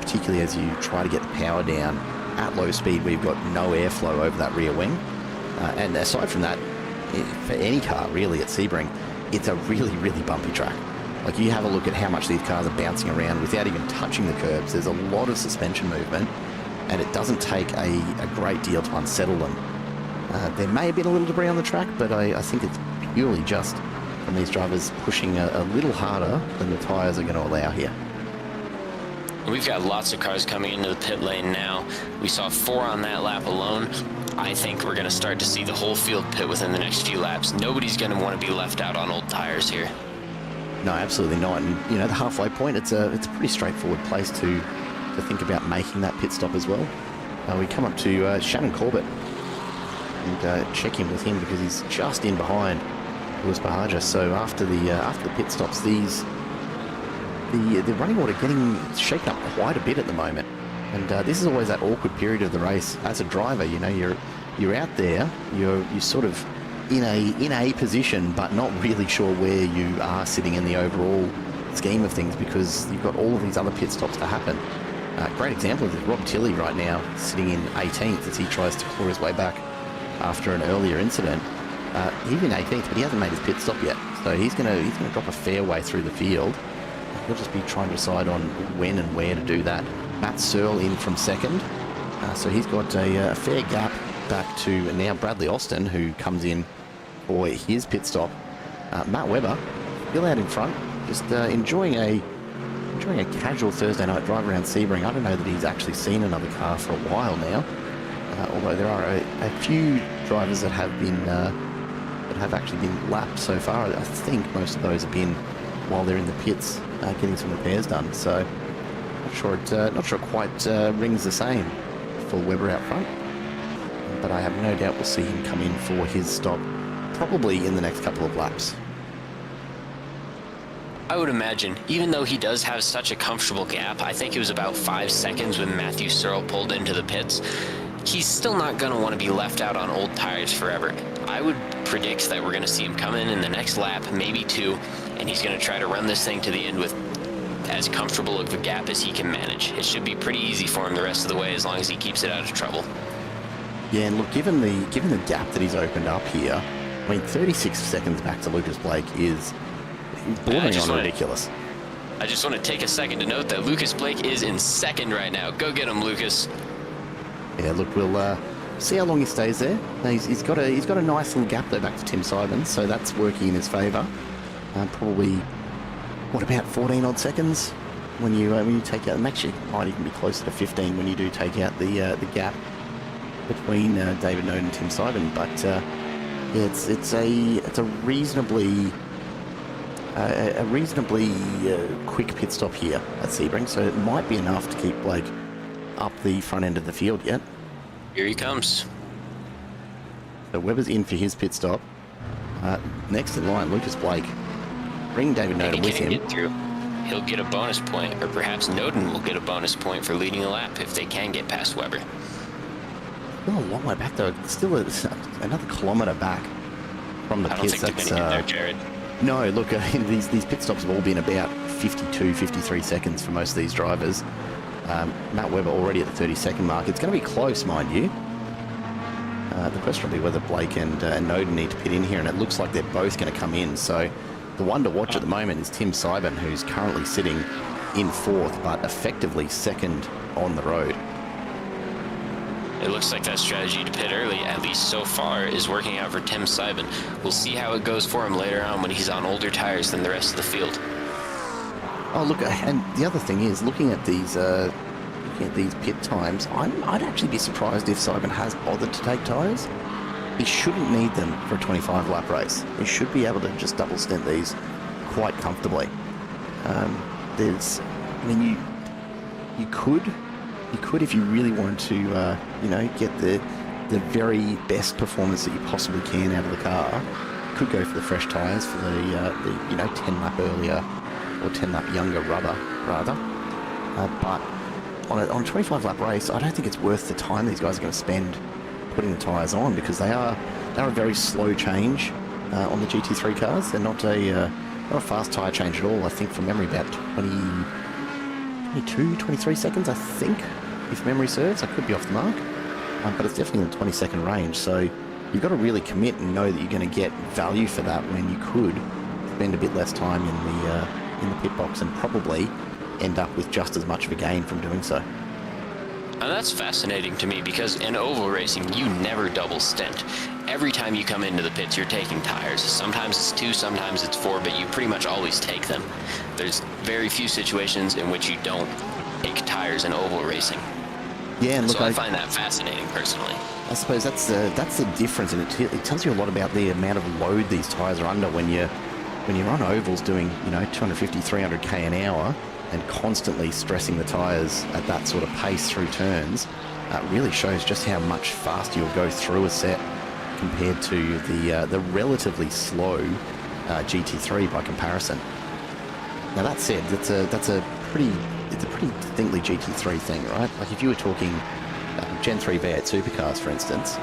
particularly as you try to get the power down at low speed where you've got no airflow over that rear wing. And aside from that, for any car really at Sebring, it's a really, really bumpy track. Like, you have a look at how much these cars are bouncing around without even touching the curbs. There's a lot of suspension movement, and it doesn't take a great deal to unsettle them. There may have been a little debris on the track, but I think it's purely just from these drivers pushing a little harder than the tyres are going to allow here. We've got lots of cars coming into the pit lane now. We saw 4 on that lap alone. I think we're going to start to see the whole field pit within the next few laps. Nobody's going to want to be left out on old tires here. No, absolutely not. And, the halfway point, it's a pretty straightforward place to think about making that pit stop as well. We come up to Shannon Corbett and check in with him because he's just in behind Lewis Bahaja. So after the pit stops, the running order getting shaken up quite a bit at the moment. And this is always that awkward period of the race. As a driver, you're out there, you're sort of in a position, but not really sure where you are sitting in the overall scheme of things, because you've got all of these other pit stops to happen. Great example is Rob Tilley right now, sitting in 18th as he tries to claw his way back after an earlier incident. He's in 18th, but he hasn't made his pit stop yet. So he's gonna drop a fair way through the field. He'll just be trying to decide on when and where to do that. Matt Searle in from second. So he's got a fair gap back to now Bradley Austin, who comes in for his pit stop. Matt Webber still out in front, just enjoying a casual Thursday night drive around Sebring. I don't know that he's actually seen another car for a while now, although there are a few drivers that have actually been lapped so far. I think most of those have been while they're in the pits getting some repairs done. So not sure it quite rings the same for Webber out front, but I have no doubt we'll see him come in for his stop probably in the next couple of laps. I would imagine, even though he does have such a comfortable gap, I think it was about 5 seconds when Matthew Searle pulled into the pits, he's still not going to want to be left out on old tires forever. I would predict that we're going to see him come in the next lap, maybe 2, and he's going to try to run this thing to the end with as comfortable of a gap as he can manage. It should be pretty easy for him the rest of the way as long as he keeps it out of trouble. Yeah, and look, given the gap that he's opened up here, I mean, 36 seconds back to Lucas Blake is bordering on ridiculous. I just want to take a second to note that Lucas Blake is in second right now. Go get him, Lucas. Yeah, look, we'll see how long he stays there. He's got a nice little gap though back to Tim Simon, so that's working in his favour. Probably, what, about 14 odd seconds when you take out. Actually, it might even be closer to 15 when you do take out the gap between David Node and Tim Simon. But yeah, it's a reasonably quick pit stop here at Sebring, so it might be enough to keep Blake up the front end of the field yet. Here he comes. So Webber's in for his pit stop. Next in line, Lucas Blake. Bring David Noden with him. Get through. He'll get a bonus point, or perhaps Noden will get a bonus point for leading a lap if they can get past Webber. Still a long way back though. Still another kilometre back from the pits. I don't think they're going to get there, Jared. No, look, these pit stops have all been about 52, 53 seconds for most of these drivers. Matt Webber already at the 30-second mark. It's going to be close, mind you. The question will be whether Blake and Noden need to pit in here, and it looks like they're both going to come in. So the one to watch at the moment is Tim Simon, who's currently sitting in 4th, but effectively 2nd on the road. It looks like that strategy to pit early, at least so far, is working out for Tim Simon. We'll see how it goes for him later on when he's on older tires than the rest of the field. Oh, look, and the other thing is, looking at these pit times, I'd actually be surprised if Simon has bothered to take tyres. He shouldn't need them for a 25-lap race. He should be able to just double stint these quite comfortably. You could, if you really wanted to, get the very best performance that you possibly can out of the car, could go for the fresh tyres for the 10-lap earlier or 10-lap younger rubber, rather. But on a 25-lap race, I don't think it's worth the time these guys are going to spend putting the tyres on, because they're a very slow change on the GT3 cars. They're not a fast tyre change at all. I think from memory about 22, 23 seconds, I think, if memory serves. I could be off the mark, but it's definitely in the 20-second range. So you've got to really commit and know that you're going to get value for that when you could spend a bit less time in the pit box and probably end up with just as much of a gain from doing so. And that's fascinating to me, because in oval racing, you never double stint. Every time you come into the pits, you're taking tires. Sometimes it's 2, sometimes it's 4, but you pretty much always take them. There's very few situations in which you don't take tires in oval racing. Yeah, and look, so I find that fascinating personally. I suppose that's the difference, and it tells you a lot about the amount of load these tires are under when you're on ovals doing 250, 300k an hour and constantly stressing the tires at that sort of pace through turns. Really shows just how much faster you'll go through a set compared to the relatively slow GT3 by comparison. Now that said, it's a pretty distinctly GT3 thing, right? Like if you were talking Gen 3 V8 supercars, for instance,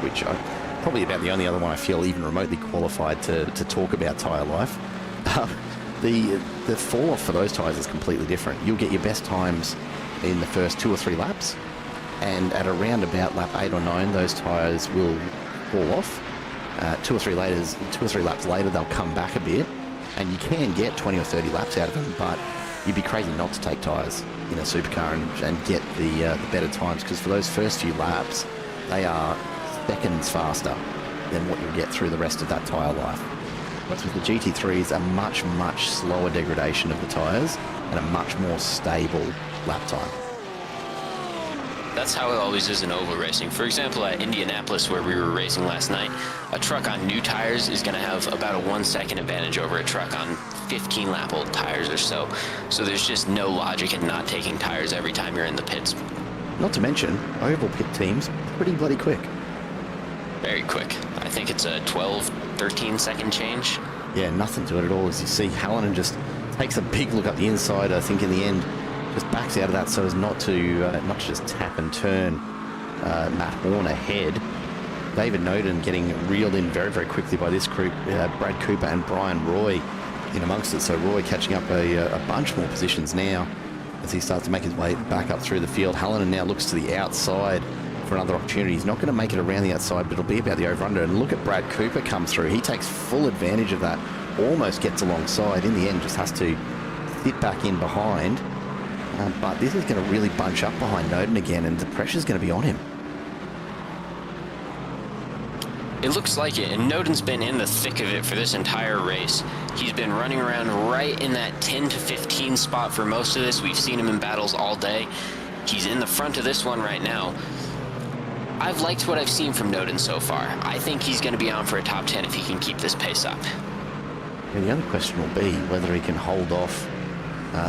which are probably about the only other one I feel even remotely qualified to talk about tyre life, the fall off for those tyres is completely different. You'll get your best times in the first 2 or 3 laps, and at around about lap 8 or 9, those tyres will fall off, two or three laps later, they'll come back a bit, and you can get 20 or 30 laps out of them, but you'd be crazy not to take tyres in a supercar and get the better times, because for those first few laps, they are seconds faster than what you'll get through the rest of that tyre life. What's with the GT3s, a much, much slower degradation of the tyres and a much more stable lap time. That's how it always is in oval racing. For example, at Indianapolis, where we were racing last night, a truck on new tires is going to have about a 1 second advantage over a truck on 15 lap old tires or so. So there's just no logic in not taking tires every time you're in the pits. Not to mention, oval pit teams, pretty bloody quick. Very quick. I think it's a 12, 13 second change. Yeah, nothing to it at all. As you see, Hallinan just takes a big look up the inside. I think in the end, just backs out of that so as not to just tap and turn Matt Horn ahead. David Noden getting reeled in very, very quickly by this group. Brad Cooper and Brian Roy in amongst it. So Roy catching up a bunch more positions now as he starts to make his way back up through the field. Hallinan now looks to the outside for another opportunity. He's not going to make it around the outside, but it'll be about the over-under. And look at Brad Cooper come through. He takes full advantage of that, almost gets alongside. In the end, just has to sit back in behind. But this is going to really bunch up behind Noden again, and the pressure's going to be on him. It looks like it, and Noden's been in the thick of it for this entire race. He's been running around right in that 10 to 15 spot for most of this. We've seen him in battles all day. He's in the front of this one right now. I've liked what I've seen from Noden so far. I think he's going to be on for a top 10 if he can keep this pace up. Yeah, the other question will be whether he can hold off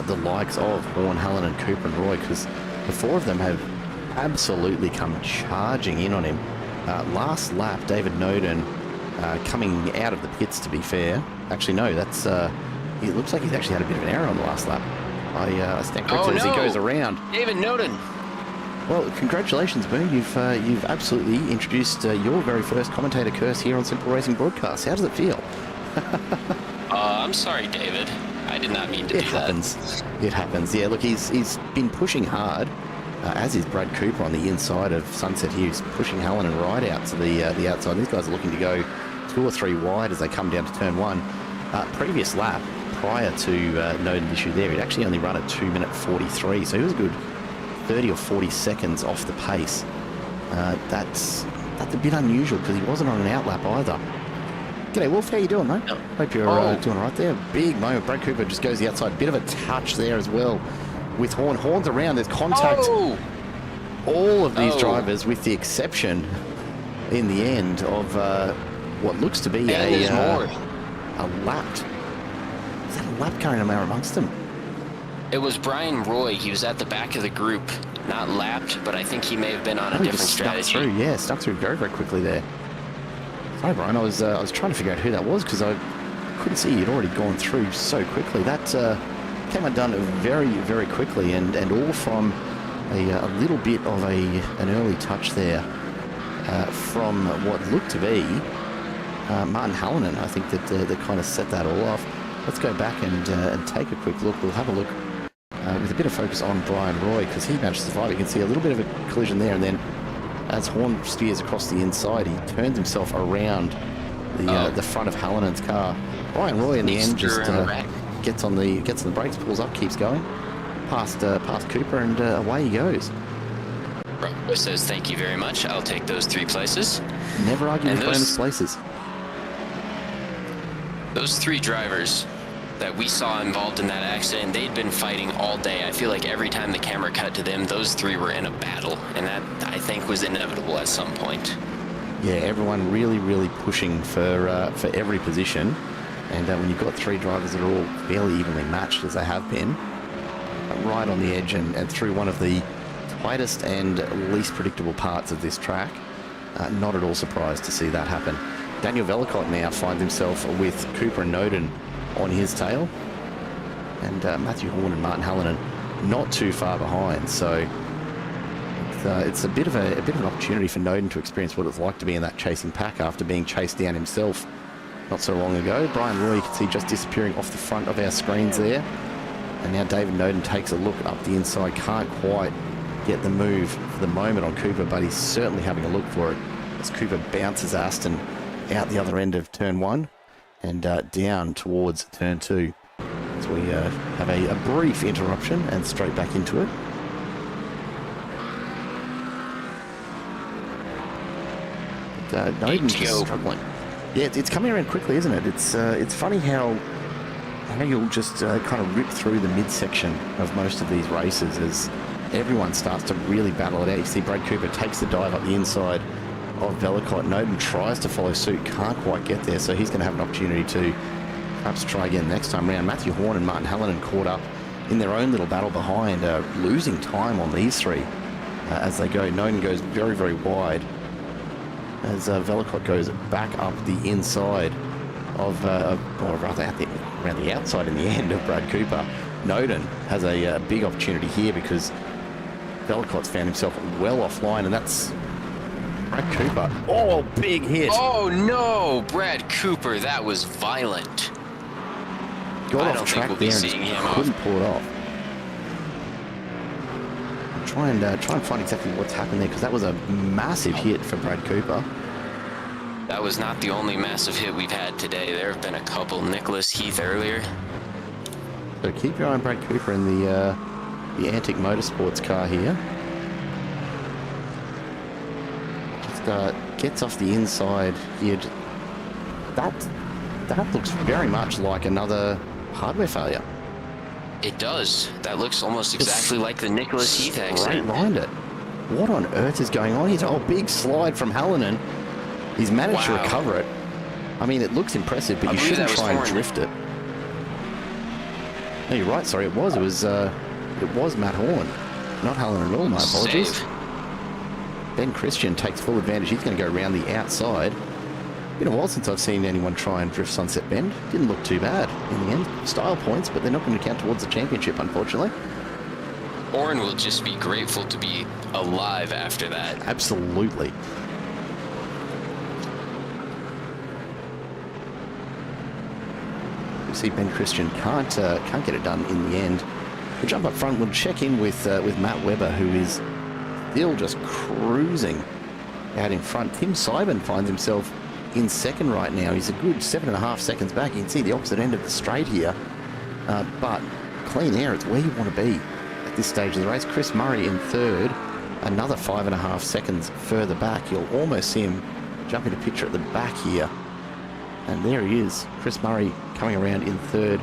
the likes of Horn, Hallinan, Cooper and Roy, because the four of them have absolutely come charging in on him. Last lap, David Noden coming out of the pits, to be fair. Actually, no, that's it looks like he's actually had a bit of an error on the last lap. I stand corrected as he goes around. David Noden. Well, congratulations, Boone. You've absolutely introduced your very first commentator curse here on Simple Racing Broadcast. How does it feel? I'm sorry, David. I did not mean to do that. It happens. Yeah, look, he's been pushing hard, as is Brad Cooper on the inside of Sunset Hughes, pushing Hallinan right out to the outside. These guys are looking to go 2 or 3 wide as they come down to turn 1. Previous lap, prior to Noden's issue there, he'd actually only run at 2:43, so he was a good 30 or 40 seconds off the pace. That's a bit unusual because he wasn't on an outlap either. G'day, Wolf. How you doing, mate? Hope you're doing all right there. Big moment. Brad Cooper just goes the outside. Bit of a touch there as well with Horn. Horn's around. There's contact. All of these drivers, with the exception, in the end, of what looks to be a lap. Is that a lap carrying him out amongst them? It was Brian Roy. He was at the back of the group. Not lapped, but I think he may have been on a different strategy. Stuck through very, very quickly there. Sorry, Brian, I was trying to figure out who that was because I couldn't see he'd already gone through so quickly. That came undone very, very quickly, and all from a little bit of an early touch there from what looked to be Martin Hallinan. I think that kind of set that all off. Let's go back and take a quick look. We'll have a look with a bit of focus on Brian Roy because he managed to survive. You can see a little bit of a collision there, and then as Horn steers across the inside, he turns himself around the front of Hallinan's car. Brian Roy in the end just gets on the brakes, pulls up, keeps going, past Cooper, and away he goes. Roy says, "Thank you very much. I'll take those 3 places." Never argue with bonus places. Those 3 drivers that we saw involved in that accident, they'd been fighting all day. I feel like every time the camera cut to them, those 3 were in a battle, and that, I think, was inevitable at some point. Yeah, everyone really, really pushing for every position, and when you've got 3 drivers that are all fairly evenly matched, as they have been, right on the edge and through one of the tightest and least predictable parts of this track, not at all surprised to see that happen. Daniel Velicott now finds himself with Cooper and Noden on his tail, and Matthew Horn and Martin Hallinan not too far behind. So it's a bit of an opportunity for Noden to experience what it's like to be in that chasing pack after being chased down himself not so long ago. Brian Roy, you can see just disappearing off the front of our screens there, and now David Noden takes a look up the inside. Can't quite get the move for the moment on Cooper, but he's certainly having a look for it as Cooper bounces Aston out the other end of turn 1 and down towards turn 2. So we have a brief interruption and straight back into it. But Noden's just struggling. Yeah, it's coming around quickly, isn't it? It's funny how you'll just kind of rip through the midsection of most of these races as everyone starts to really battle it out. You see Brad Cooper takes the dive up the inside of Velicott. Noden tries to follow suit, can't quite get there, so he's going to have an opportunity to perhaps try again next time round. Matthew Horn and Martin Hallinan caught up in their own little battle behind, losing time on these three as they go. Noden goes very, very wide as Velicott goes back up the inside of, or rather around the outside in the end of Brad Cooper. Noden has a big opportunity here because Velicott's found himself well offline, and that's Brad Cooper. Oh, big hit. Oh, no, Brad Cooper, that was violent. Got off track there and just couldn't pull it off. Try and find exactly what's happened there, because that was a massive hit for Brad Cooper. That was not the only massive hit we've had today. There have been a couple. Nicholas Heath earlier. So keep your eye on Brad Cooper in the Antic Motorsports car here. Just gets off the inside here. That looks very much like another hardware failure. It does. That looks almost exactly like the Nicholas Heath accident. Straight lined it. What on earth is going on here? Oh, big slide from Hallinan. He's managed to recover it. I mean, it looks impressive, but you shouldn't try and drift it. No, you're right. Sorry, it was Matt Horn, not Hallinan at all. My apologies. Save. Ben Christian takes full advantage. He's going to go around the outside. Been a while since I've seen anyone try and drift Sunset Bend. Didn't look too bad in the end. Style points, but they're not going to count towards the championship, unfortunately. Oren will just be grateful to be alive after that. Absolutely. You see Ben Christian can't get it done in the end. We'll jump up front. We'll check in with Matt Webber, who is still just cruising out in front. Tim Seibern finds himself in second right now. He's a good 7.5 seconds back. You can see the opposite end of the straight here. But clean air, it's where you want to be at this stage of the race. Chris Murray in third, another 5.5 seconds further back. You'll almost see him jump into picture at the back here. And there he is, Chris Murray coming around in third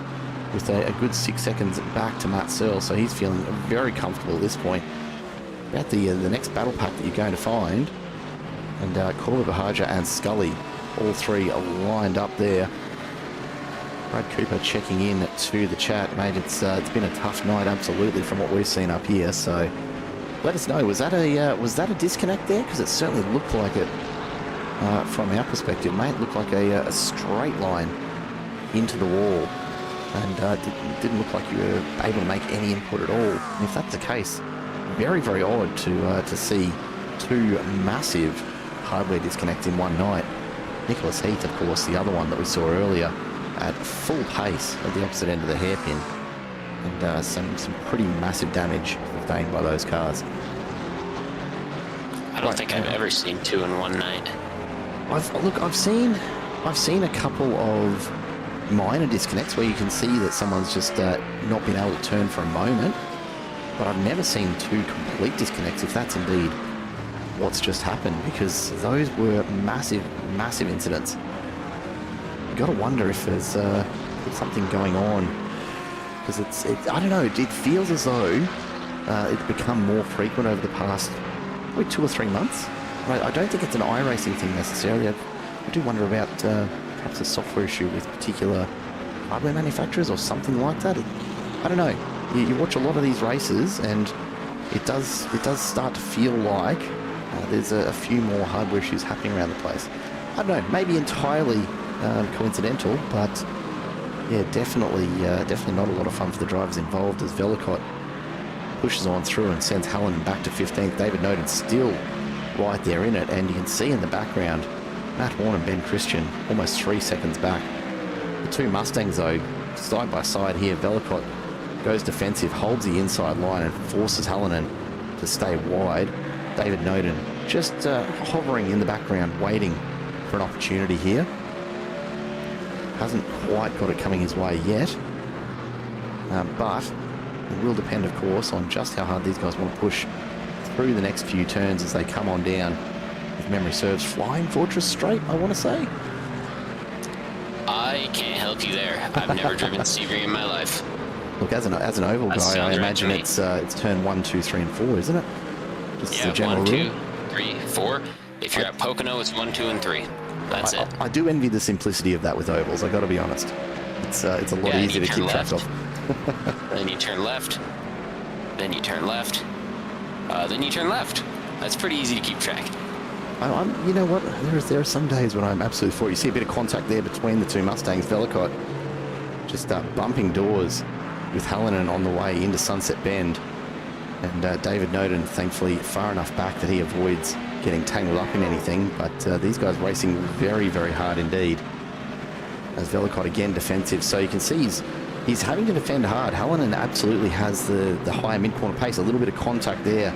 with a good 6 seconds back to Matt Searle. So he's feeling very comfortable at this point. About the next battle pack that you're going to find. And Corba Bahaja and Scully, all three are lined up there. Brad Cooper checking in to the chat. Mate, it's been a tough night, absolutely, from what we've seen up here. So let us know, was that a disconnect there? Because it certainly looked like it from our perspective, mate. It looked like a straight line into the wall, and didn't look like you were able to make any input at all. And if that's the case, very, very odd to see two massive hardware disconnects in one night. Nicholas Heath, of course, the other one that we saw earlier, at full pace at the opposite end of the hairpin, and some pretty massive damage sustained by those cars. I don't think I've ever seen two in one night. I've seen a couple of minor disconnects where you can see that someone's just not been able to turn for a moment, but I've never seen two complete disconnects, if that's indeed what's just happened, because those were massive, massive incidents. You've got to wonder if there's something going on, because it's I don't know, it feels as though it's become more frequent over the past probably 2 or 3 months. I don't think it's an iRacing thing necessarily. I do wonder about perhaps a software issue with particular hardware manufacturers or something like that. I don't know. You watch a lot of these races, and it does start to feel like there's a few more hardware issues happening around the place. I don't know, maybe entirely coincidental, but yeah, definitely not a lot of fun for the drivers involved as Velicott pushes on through and sends Hallinan back to 15th. David Noden still right there in it, and you can see in the background Matt Horn and Ben Christian almost 3 seconds back. The two Mustangs, though, side by side here. Velicott goes defensive, holds the inside line and forces Hallinan to stay wide. David Noden just hovering in the background, waiting for an opportunity here. Hasn't quite got it coming his way yet. But it will depend, of course, on just how hard these guys want to push through the next few turns as they come on down. If memory serves, Flying Fortress Straight, I want to say. I can't help you there. I've never driven Sebring in my life. Look, as an oval guy, I imagine it's turn 1, 2, 3, and 4, isn't it? Just the general 1, 2, rule. 3, 4. If you're at Pocono, it's 1, 2, and 3. That's it. I do envy the simplicity of that with ovals. I got to be honest. It's a lot easier to keep track of. Then you turn left. Then you turn left. Then you turn left. That's pretty easy to keep track. You know what? There are some days when I'm absolutely for it. You see a bit of contact there between the two Mustangs. Velicott just bumping doors with Hallinan on the way into Sunset Bend. And David Noden, thankfully, far enough back that he avoids getting tangled up in anything. But these guys racing very, very hard indeed. As Velicott again defensive. So you can see he's having to defend hard. Hallinan absolutely has the higher mid-corner pace. A little bit of contact there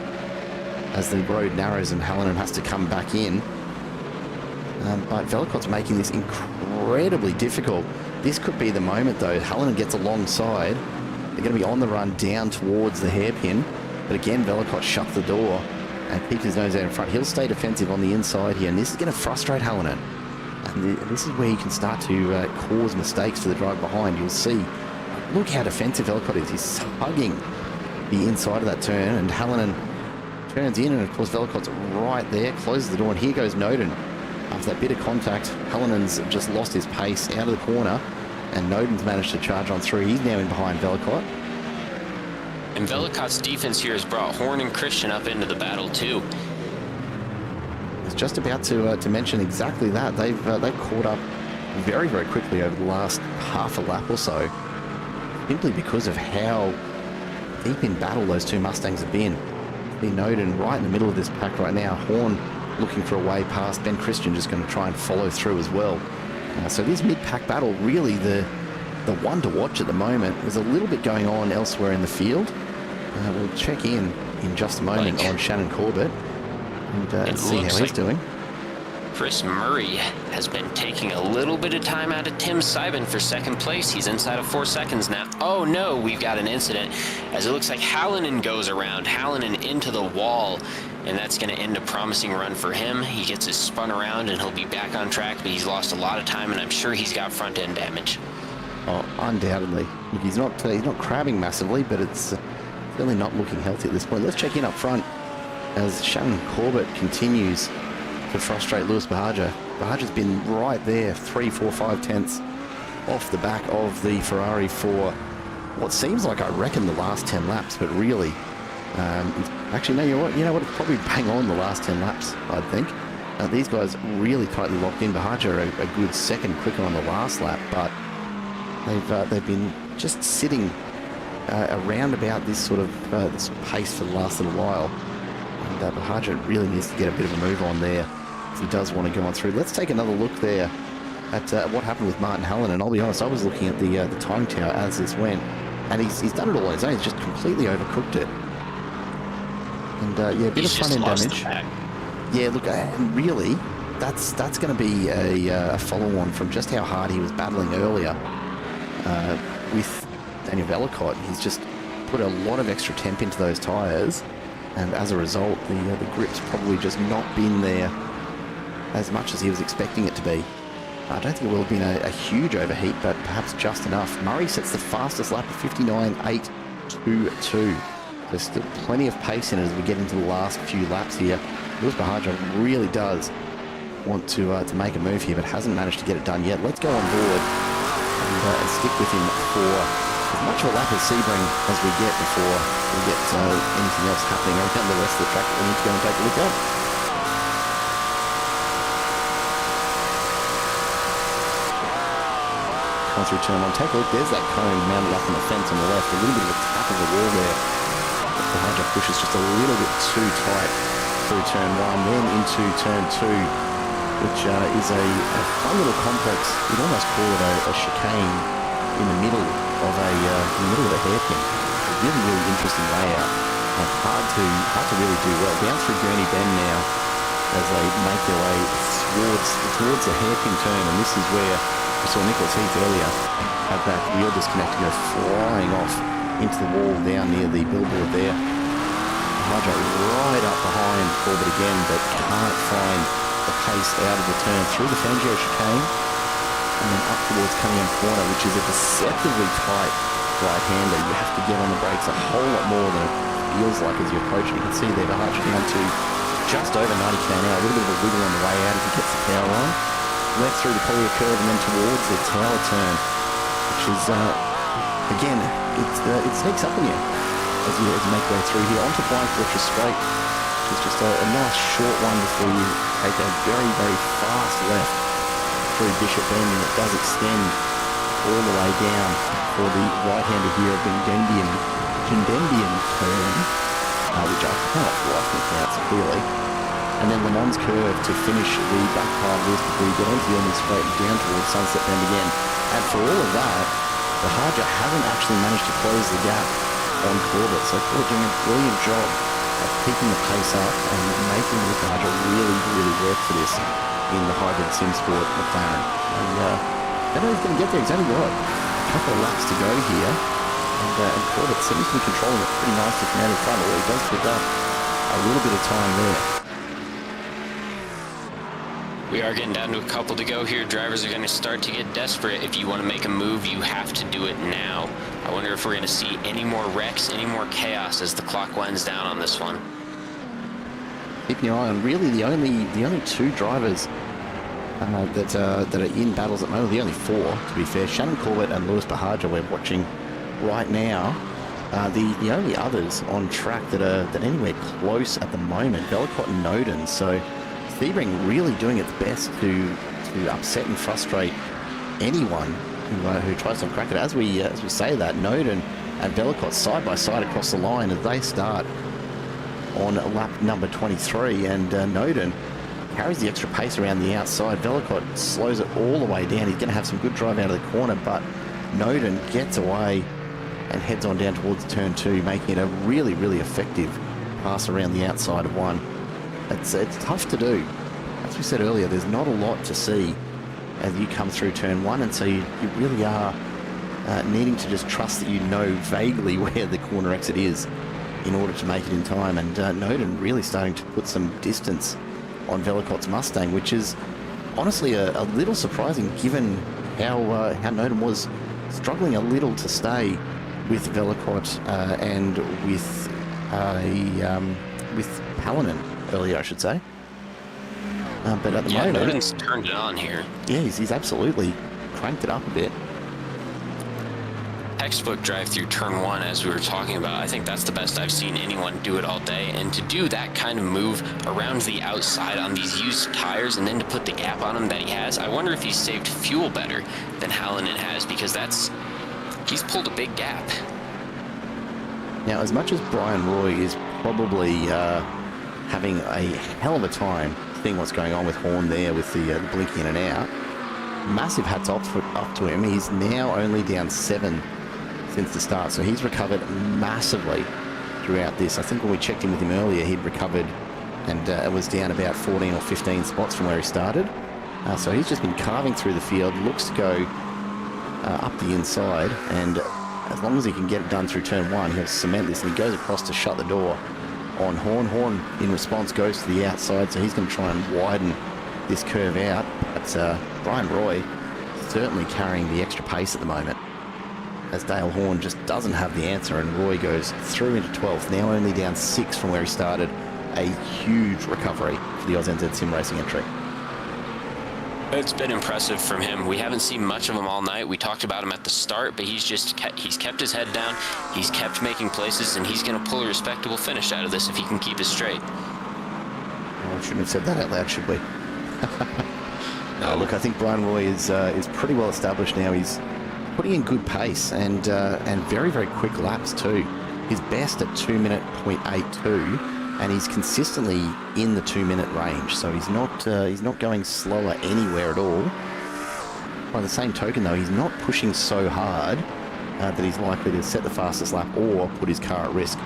as the road narrows and Hallinan has to come back in. But Velicott's making this incredibly difficult. This could be the moment, though. Hallinan gets alongside. They're going to be on the run down towards the hairpin. But again, Velicott shuts the door and keeps his nose out in front. He'll stay defensive on the inside here, and this is going to frustrate Hallinan. And this is where you can start to cause mistakes for the driver behind. You'll see. Look how defensive Velicott is. He's hugging the inside of that turn, and Hallinan turns in, and of course Velicott's right there, closes the door, and here goes Noden. After that bit of contact, Hallinan's just lost his pace out of the corner, and Noden's managed to charge on through. He's now in behind Velicott. And Velicott's defense here has brought Horn and Christian up into the battle too. I was just about to mention exactly that. They've caught up very, very quickly over the last half a lap or so, simply because of how deep in battle those two Mustangs have been. Noden right in the middle of this pack right now. Horn looking for a way past. Ben Christian just going to try and follow through as well. So this mid-pack battle, really the one to watch at the moment. There's a little bit going on elsewhere in the field. We'll check in just a moment on Shannon Corbett and see how he's doing. Chris Murray has been taking a little bit of time out of Tim Seibin for second place. He's inside of 4 seconds now. Oh no, we've got an incident, as it looks like Hallinan goes around. Hallinan into the wall, and that's going to end a promising run for him. He gets his spun around and he'll be back on track, but he's lost a lot of time, and I'm sure he's got front end damage. Oh, undoubtedly. Look, he's not crabbing massively, but it's really not looking healthy at this point. Let's check in up front as Shannon Corbett continues to frustrate Lewis Bahaja. Bahaja's been right there, 3, 4, 5 tenths off the back of the Ferrari for what seems like, I reckon, the last 10 laps, but really, actually, no, you know what, it's probably bang on the last 10 laps, I think. These guys really tightly locked in. Bahaja a good second quicker on the last lap, but they've been just sitting around about this sort of this pace for the last little while. And Bahaja really needs to get a bit of a move on there if he does want to go on through. Let's take another look there at what happened with Martin Hallinan. And I'll be honest, I was looking at the time tower as this went, and he's done it all on his own. He's just completely overcooked it. And yeah, a bit of front end damage. Yeah, look, and really, that's going to be a follow-on from just how hard he was battling earlier with Daniel Velicott. He's just put a lot of extra temp into those tyres, and as a result, the grip's probably just not been there as much as he was expecting it to be. I don't think it will have been a huge overheat, but perhaps just enough. Murray sets the fastest lap of 59.822. There's still plenty of pace in it as we get into the last few laps here. Lewis Bahaja really does want to make a move here, but hasn't managed to get it done yet. Let's go on board and stick with him for as much of a lap as Sebring as we get before we get anything else happening around the rest of the track that we need to go and take a look at. Come through turn one, take a look. There's that cone mounted up on the fence on the left. A little bit of a tap of the wall there. Bahaja pushes just a little bit too tight through turn one, then into turn two, which is a fun little complex. You'd almost call it a chicane in the middle of a hairpin. A really, really interesting layout. Hard to really do well. Down through Gurney Bend now as they make their way towards the hairpin turn, and this is where we saw Nicholas Heath earlier have that wheel disconnect and go flying off into the wall down near the billboard there. Harjo right up behind Corbett again, but can't find the pace out of the turn through the Fangio chicane and then up towards Cunningham Corner, which is a deceptively tight right-hander. You have to get on the brakes a whole lot more than it feels like as you approach it. You can see there the Harjo down to just over 90 km an hour, a little bit of a wiggle on the way out as he gets the power on. Left through the Collier curve and then towards the tower turn, which is, again, it sneaks up on you as you make your way through here. Onto Blind Fortress Straight, which is just a nice short one before you take a very, very fast left through Bishop Bend, and it does extend all the way down for the right-hander here of Gendembian turn, which I cannot for life pronounce clearly. And then Le Mans curve to finish the back part of this before you get onto the Elm Straight and down towards Sunset Bend again. And for all of that, the Harjo haven't actually managed to close the gap on Corbett. So Corbett doing a brilliant job of keeping the pace up and making the Harjo really, really work for this in the hybrid sim sport McLaren. And I don't know he's going to get there. He's only got a couple of laps to go here. And Corbett seems to be controlling it pretty nicely from out in front, although he does pick up a little bit of time there. We are getting down to a couple to go here. Drivers are going to start to get desperate. If you want to make a move, you have to do it now. I wonder if we're going to see any more wrecks, any more chaos as the clock winds down on this one. Keeping your eye on really the only two drivers that are in battles at the moment, the only four to be fair, Shannon Corbett and Lewis Bahaja we're watching right now. The only others on track that are anywhere close at the moment, Bellicott and Noden. So Sebring really doing its best to upset and frustrate anyone who tries to crack it. As we say that, Noden and Bellicott side by side across the line as they start on lap number 23, and Noden carries the extra pace around the outside. Bellicott slows it all the way down. He's going to have some good drive out of the corner, but Noden gets away and heads on down towards turn 2, making it a really, really effective pass around the outside of one. It's tough to do. As we said earlier, there's not a lot to see as you come through turn 1, and so you really are needing to just trust that you know vaguely where the corner exit is in order to make it in time. And Noden really starting to put some distance on Bellicott's Mustang, which is honestly a little surprising given how Noden was struggling a little to stay with Bellicott and with Palanen earlier, I should say. But at the moment, Noden's turned it on here. Yeah, he's absolutely cranked it up a bit. Textbook drive through turn 1, as we were talking about. I think that's the best I've seen anyone do it all day. And to do that kind of move around the outside on these used tires and then to put the gap on him that he has, I wonder if he's saved fuel better than Hallinan has, because he's pulled a big gap. Now, as much as Brian Roy is probably having a hell of a time seeing what's going on with Horn there with the blinking in and out, massive hats off to him. He's now only down 7 since the start, so he's recovered massively throughout this. I think when we checked in with him earlier, he'd recovered and it was down about 14 or 15 spots from where he started. So he's just been carving through the field, looks to go up the inside, and as long as he can get it done through turn 1, he'll cement this, and he goes across to shut the door on Horn. Horn, in response, goes to the outside, so he's going to try and widen this curve out. But Brian Roy certainly carrying the extra pace at the moment, as Dale Horn just doesn't have the answer, and Roy goes through into 12th, now only down 6 from where he started. A huge recovery for the AusNZ Sim Racing entry. It's been impressive from him. We haven't seen much of him all night. We talked about him at the start, but he's kept his head down. He's kept making places, and he's going to pull a respectable finish out of this if he can keep it straight. Oh, I shouldn't have said that out loud, should we? No, look, I think Brian Roy is pretty well established now. He's putting in good pace and very, very quick laps too. His best at 2-minute .82. And he's consistently in the 2-minute range, so he's not going slower anywhere at all. By the same token, though, he's not pushing so hard that he's likely to set the fastest lap or put his car at risk.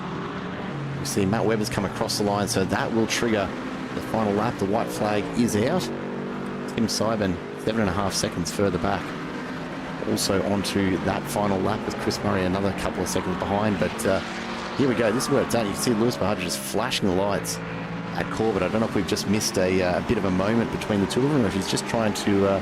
We see Matt Webber's come across the line, so that will trigger the final lap. The white flag is out, Tim Seibern 7.5 seconds further back. Also onto that final lap with Chris Murray another couple of seconds behind. But here we go. This is where it's done. You can see Lewis Bahaja just flashing the lights at Corbett. I don't know if we've just missed a bit of a moment between the two of them, or if he's just trying to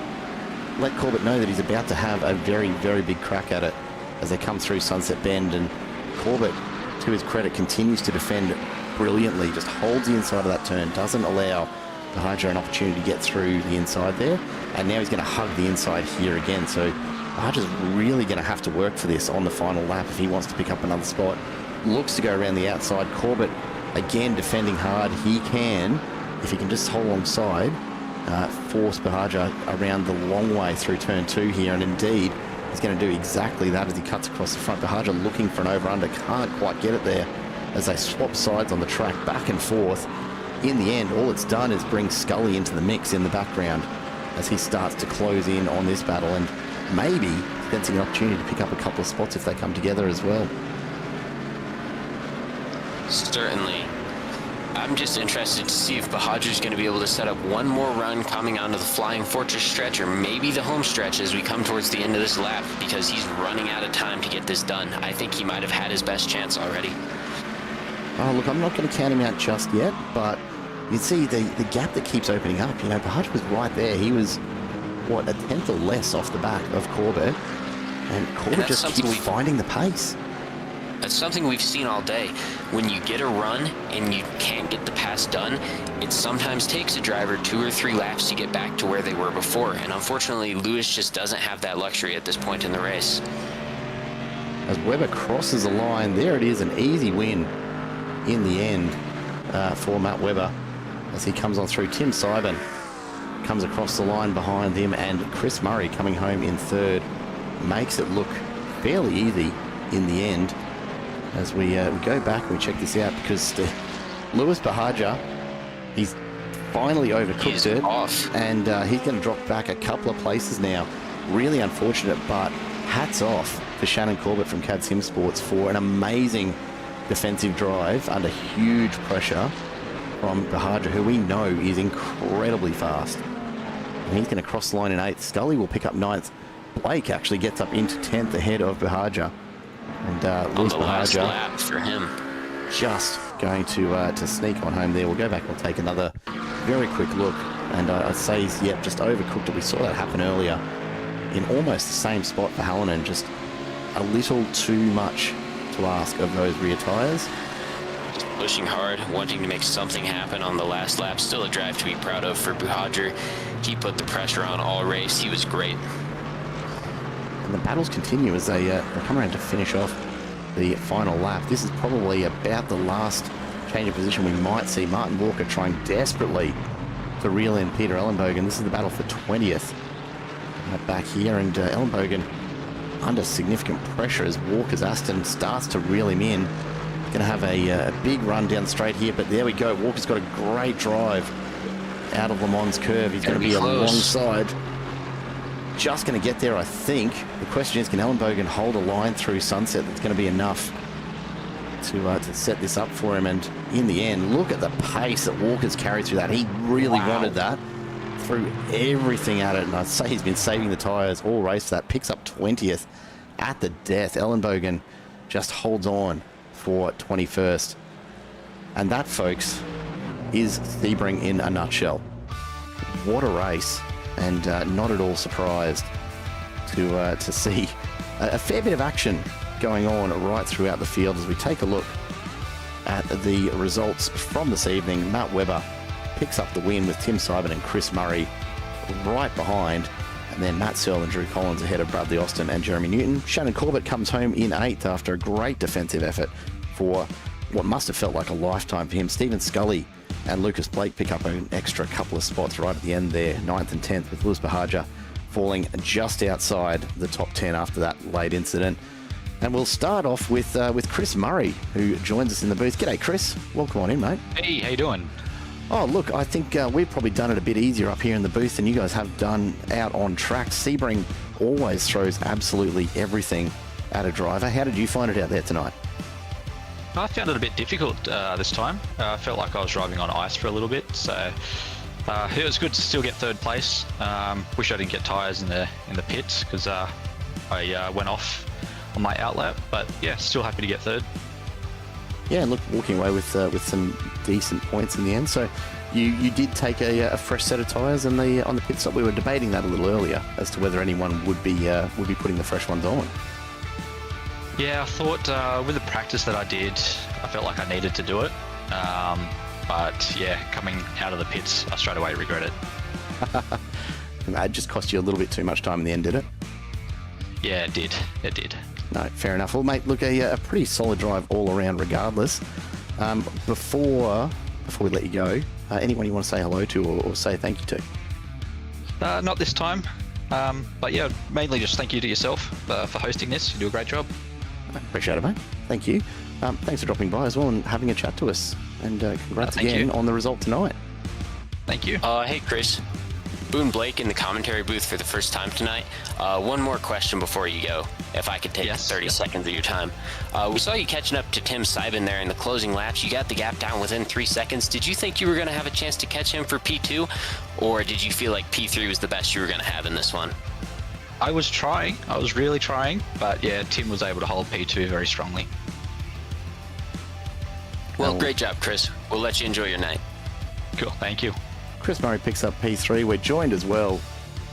let Corbett know that he's about to have a very, very big crack at it as they come through Sunset Bend. And Corbett, to his credit, continues to defend brilliantly, just holds the inside of that turn, doesn't allow Bahaja an opportunity to get through the inside there. And now he's going to hug the inside here again. So Bahaja's really going to have to work for this on the final lap if he wants to pick up another spot. Looks to go around the outside. Corbett, again, defending hard. He can, if he can just hold alongside, force Bahaja around the long way through turn 2 here. And indeed, he's going to do exactly that as he cuts across the front. Bahaja looking for an over-under, can't quite get it there as they swap sides on the track back and forth. In the end, all it's done is bring Scully into the mix in the background as he starts to close in on this battle, and maybe sensing an opportunity to pick up a couple of spots if they come together as well. Certainly. I'm just interested to see if Bahaja's going to be able to set up one more run coming onto the Flying Fortress stretch, or maybe the home stretch as we come towards the end of this lap, because he's running out of time to get this done. I think he might have had his best chance already. Oh, look, I'm not going to count him out just yet, but you see the gap that keeps opening up. You know, Bahaja was right there. He was, what, a tenth or less off the back of Corbett, and Corbett just keeps finding the pace. That's something we've seen all day. When you get a run and you can't get the pass done, it sometimes takes a driver 2 or 3 laps to get back to where they were before. And unfortunately, Lewis just doesn't have that luxury at this point in the race. As Webber crosses the line, there it is, an easy win in the end for Matt Webber as he comes on through. Tim Seibern comes across the line behind him, and Chris Murray coming home in third makes it look fairly easy in the end. As we go back and we check this out, because Lewis Bahaja, he's finally overcooked it, and he's going to drop back a couple of places now. Really unfortunate, but hats off to Shannon Corbett from CAD Sim Sports for an amazing defensive drive under huge pressure from Bahaja, who we know is incredibly fast. And he's going to cross the line in 8th. Scully will pick up 9th. Blake actually gets up into 10th ahead of Bahaja. And Lewis Bahaja lap for him, just going to sneak on home there. We'll go back and we'll take another very quick look. And I'd say he's, just overcooked it. We saw that happen earlier in almost the same spot for Hallinan. Just a little too much to ask of those rear tyres. Just pushing hard, wanting to make something happen on the last lap. Still a drive to be proud of for Bahaja. He put the pressure on all race. He was great. And the battles continue as they come around to finish off the final lap. This is probably about the last change of position we might see. Martin Walker trying desperately to reel in Peter Ellenbogen. This is the battle for 20th back here, and Ellenbogen under significant pressure as Walker's Aston starts to reel him in. Going to have a big run down straight here, but there we go. Walker's got a great drive out of Le Mans curve. He's going to be alongside. Just going to get there, I think. The question is, can Ellenbogen hold a line through Sunset that's going to be enough to set this up for him? And in the end, look at the pace that Walker's carried through that. He really wanted that. Threw everything at it, and I'd say he's been saving the tyres all race for that. Picks up 20th at the death. Ellenbogen just holds on for 21st. And that, folks, is Sebring in a nutshell. What a race. And not at all surprised to see a fair bit of action going on right throughout the field as we take a look at the results from this evening. Matt Webber picks up the win with Tim Seibern and Chris Murray right behind, and then Matt Searle and Drew Collins ahead of Bradley Austin and Jeremy Newton. Shannon Corbett comes home in 8th after a great defensive effort for what must have felt like a lifetime for him. Stephen Scully and Lucas Blake pick up an extra couple of spots right at the end there, 9th and 10th, with Lewis Bahaja falling just outside the top 10 after that late incident. And we'll start off with Chris Murray, who joins us in the booth. G'day, Chris. Welcome on in, mate. Hey, how you doing? Oh, look, I think we've probably done it a bit easier up here in the booth than you guys have done out on track. Sebring always throws absolutely everything at a driver. How did you find it out there tonight? I found it a bit difficult this time. I felt like I was driving on ice for a little bit, so It was good to still get third place. Wish I didn't get tyres in the pits because I went off on my outlap, but yeah, still happy to get third. Yeah, and look, walking away with some decent points in the end. So you did take a fresh set of tyres on the pit stop. We were debating that a little earlier as to whether anyone would be putting the fresh ones on. Yeah, I thought with the practice that I did, I felt like I needed to do it. But yeah, coming out of the pits, I straight away regret it. It just cost you a little bit too much time in the end, did it? Yeah, it did. It did. No, fair enough. Well, mate, look, a pretty solid drive all around regardless. Before we let you go, anyone you want to say hello to or say thank you to? Not this time. But yeah, mainly just thank you to yourself for hosting this. You do a great job. Appreciate it, mate. Thank you. Thanks for dropping by as well and having a chat to us. And congrats again on the result tonight. Thank you. Hey, Chris. Boone Blake in the commentary booth for the first time tonight. One more question before you go, if I could take 30 seconds of your time. We saw you catching up to Tim Seibin there in the closing laps. You got the gap down within 3 seconds. Did you think you were going to have a chance to catch him for P2, or did you feel like P3 was the best you were going to have in this one? I was trying. I was really trying. But yeah, Tim was able to hold P2 very strongly. Well, great job, Chris. We'll let you enjoy your night. Cool. Thank you. Chris Murray picks up P3. We're joined as well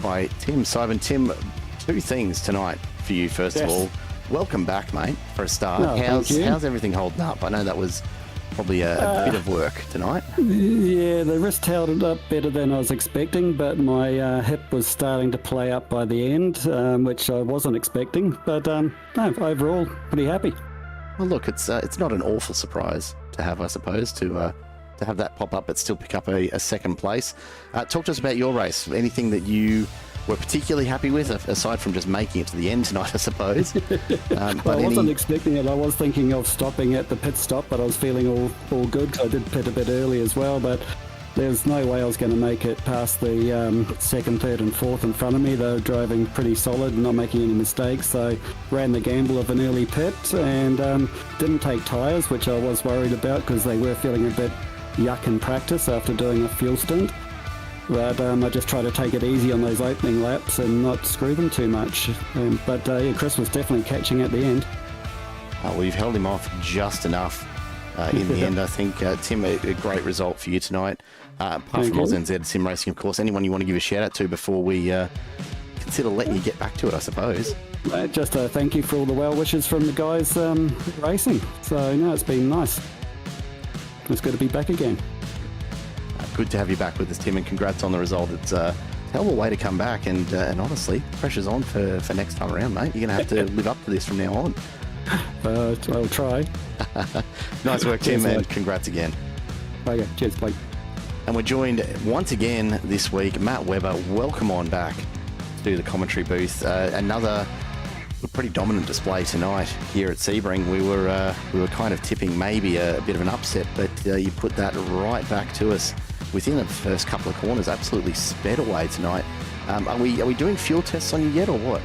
by Tim Seibin. Tim, two things tonight for you, first of all. Welcome back, mate, for a start. How's everything holding up? I know that was probably a bit of work tonight. Yeah, the wrist held it up better than I was expecting, but my hip was starting to play up by the end, which I wasn't expecting. But no, overall, pretty happy. Well, look, it's not an awful surprise to have, I suppose, to have that pop up but still pick up a second place. Talk to us about your race. Anything that you were particularly happy with, aside from just making it to the end tonight, I suppose? I wasn't expecting it. I was thinking of stopping at the pit stop, but I was feeling all good because I did pit a bit early as well, but there's no way I was going to make it past the second, third and fourth in front of me. They were driving pretty solid and not making any mistakes, so ran the gamble of an early pit and didn't take tyres, which I was worried about because they were feeling a bit yuck in practice after doing a fuel stint. But I just tried to take it easy on those opening laps and not screw them too much. But Chris was definitely catching at the end. Well, you've held him off just enough in the end, I think. Tim, a great result for you tonight. Apart from AusNZ Sim Racing, of course, anyone you want to give a shout out to before we consider letting you get back to it, I suppose? Just a thank you for all the well wishes from the guys racing. So, no, it's been nice. It's good to be back again. Good to have you back with us, Tim, and congrats on the result. It's a hell of a way to come back, and honestly, pressure's on for next time around, mate. You're going to have to live up to this from now on. I'll try. Nice work, Tim, and congrats again. Okay, cheers, Blake. And we're joined once again this week, Matt Webber. Welcome on back to the commentary booth. Another pretty dominant display tonight here at Sebring. We were kind of tipping maybe a bit of an upset, but you put that right back to us within the first couple of corners. Absolutely sped away tonight. Are we doing fuel tests on you yet, or what?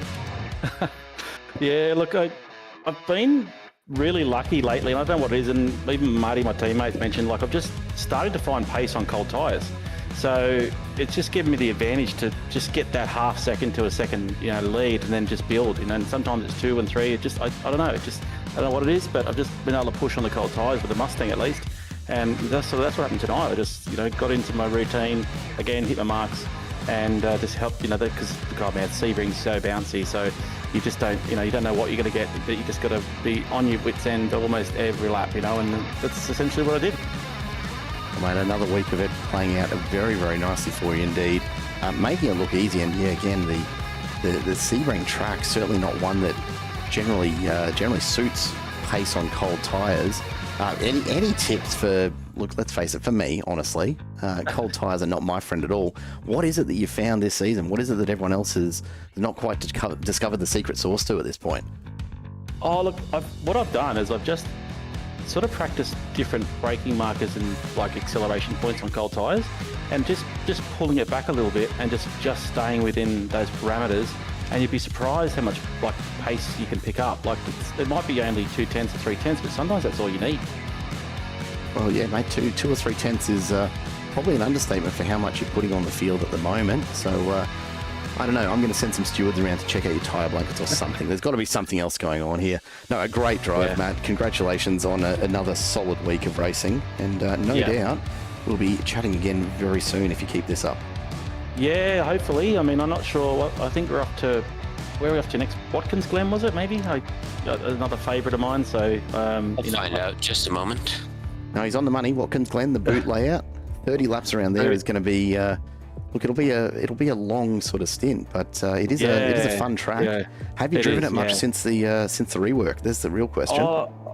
Yeah, look, I've been really lucky lately, and I don't know what it is, and even Marty, my teammate, mentioned, like, I've just started to find pace on cold tyres. So it's just given me the advantage to just get that half second to a second, lead, and then just build. And sometimes it's 2 and 3. It just, I don't know. I don't know what it is, but I've just been able to push on the cold tyres with the Mustang at least. And that's what happened tonight. I just, got into my routine again, hit my marks, and just helped, because God, man, Sebring's so bouncy. So you just don't, you don't know what you're going to get, but you just got to be on your wits end almost every lap, and that's essentially what I did. Mate, another week of it playing out very, very nicely for you indeed, making it look easy. And yeah, again, the Sebring track certainly not one that generally suits pace on cold tyres. Any tips for, look, let's face it, for me, honestly, cold tyres are not my friend at all. What is it that you found this season? What is it that everyone else has not quite discovered the secret sauce to at this point? Oh, look, what I've done is I've just sort of practiced different braking markers and like acceleration points on cold tyres, and just pulling it back a little bit and just staying within those parameters, and you'd be surprised how much like pace you can pick up. Like it might be only 2/10 or 3/10, but sometimes that's all you need. Well, yeah, mate, two or 3/10 is probably an understatement for how much you're putting on the field at the moment. So, I don't know. I'm going to send some stewards around to check out your tyre blankets or something. There's got to be something else going on here. No, a great drive, Matt. Congratulations on another solid week of racing. And no doubt we'll be chatting again very soon if you keep this up. Yeah, hopefully. I mean, I'm not sure. I think we're off to... Where are we off to next? Watkins Glen, was it, maybe? Another favourite of mine, so... I'll find out just a moment. No, he's on the money. Watkins Glen, the boot layout. 30 laps around there is going to be... look, it'll be a long sort of stint, but it is a fun track. Yeah, have you driven it much since the rework? There's the real question.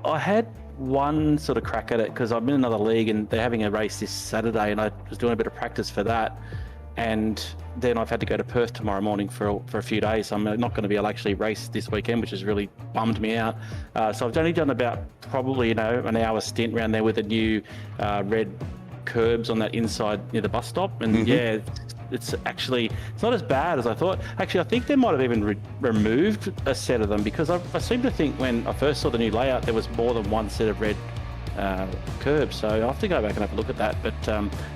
I had one sort of crack at it because I'm in another league and they're having a race this Saturday, and I was doing a bit of practice for that. And then I've had to go to Perth tomorrow morning for a few days. So I'm not going to be able to actually race this weekend, which has really bummed me out. So I've only done about probably an hour stint around there with the new red curbs on that inside near the bus stop. And it's not as bad as I thought. Actually, I think they might have even removed a set of them, because I seem to think when I first saw the new layout, there was more than one set of red curbs. So I'll have to go back and have a look at that. But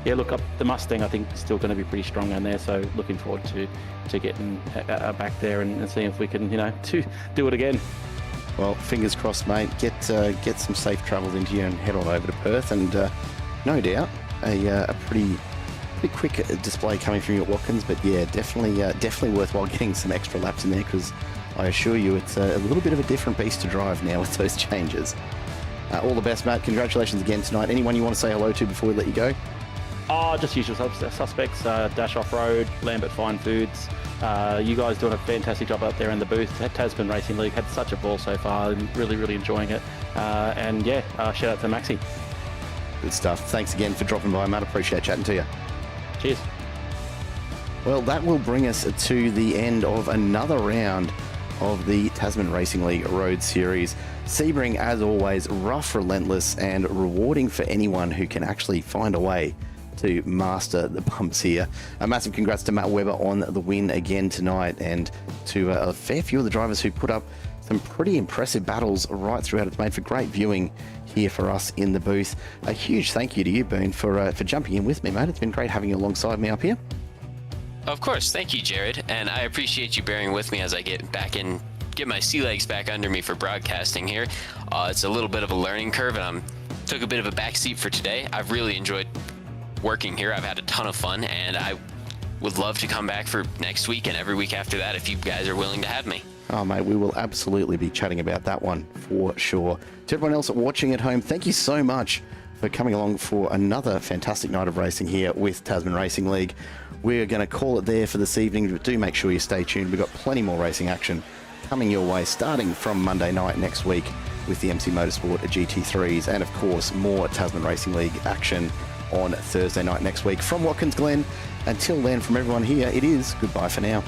look, the Mustang I think is still going to be pretty strong on there. So looking forward to getting back there and seeing if we can, to do it again. Well, fingers crossed, mate. Get some safe travels into you and head on over to Perth, and no doubt a pretty quick display coming from you at Watkins. But yeah, definitely worthwhile getting some extra laps in there, because I assure you it's a little bit of a different beast to drive now with those changes. All the best, Matt. Congratulations again tonight. Anyone you want to say hello to before we let you go? Just usual suspects, Dash Off-Road, Lambert Fine Foods. You guys doing a fantastic job out there in the booth. Tasman Racing League had such a ball so far, and really, really enjoying it. Shout out to Maxi. Good stuff. Thanks again for dropping by, Matt. Appreciate chatting to you. Cheers. Well, that will bring us to the end of another round of the Tasman Racing League Road Series. Sebring, as always, rough, relentless, and rewarding for anyone who can actually find a way to master the bumps here. A massive congrats to Matt Webber on the win again tonight, and to a fair few of the drivers who put up some pretty impressive battles right throughout. It's made for great viewing here for us in the booth. A huge thank you to you, Boone, for jumping in with me, mate. It's been great having you alongside me up here. Of course. Thank you, Jared. And I appreciate you bearing with me as I get my sea legs back under me for broadcasting here. It's a little bit of a learning curve, and took a bit of a backseat for today. I've really enjoyed working here. I've had a ton of fun, and I would love to come back for next week and every week after that if you guys are willing to have me. Oh, mate, we will absolutely be chatting about that one for sure. To everyone else watching at home, thank you so much for coming along for another fantastic night of racing here with Tasman Racing League. We're going to call it there for this evening, but do make sure you stay tuned. We've got plenty more racing action coming your way, starting from Monday night next week with the MC Motorsport GT3s, and of course more Tasman Racing League action on Thursday night next week from Watkins Glen. Until then, from everyone here, it is goodbye for now.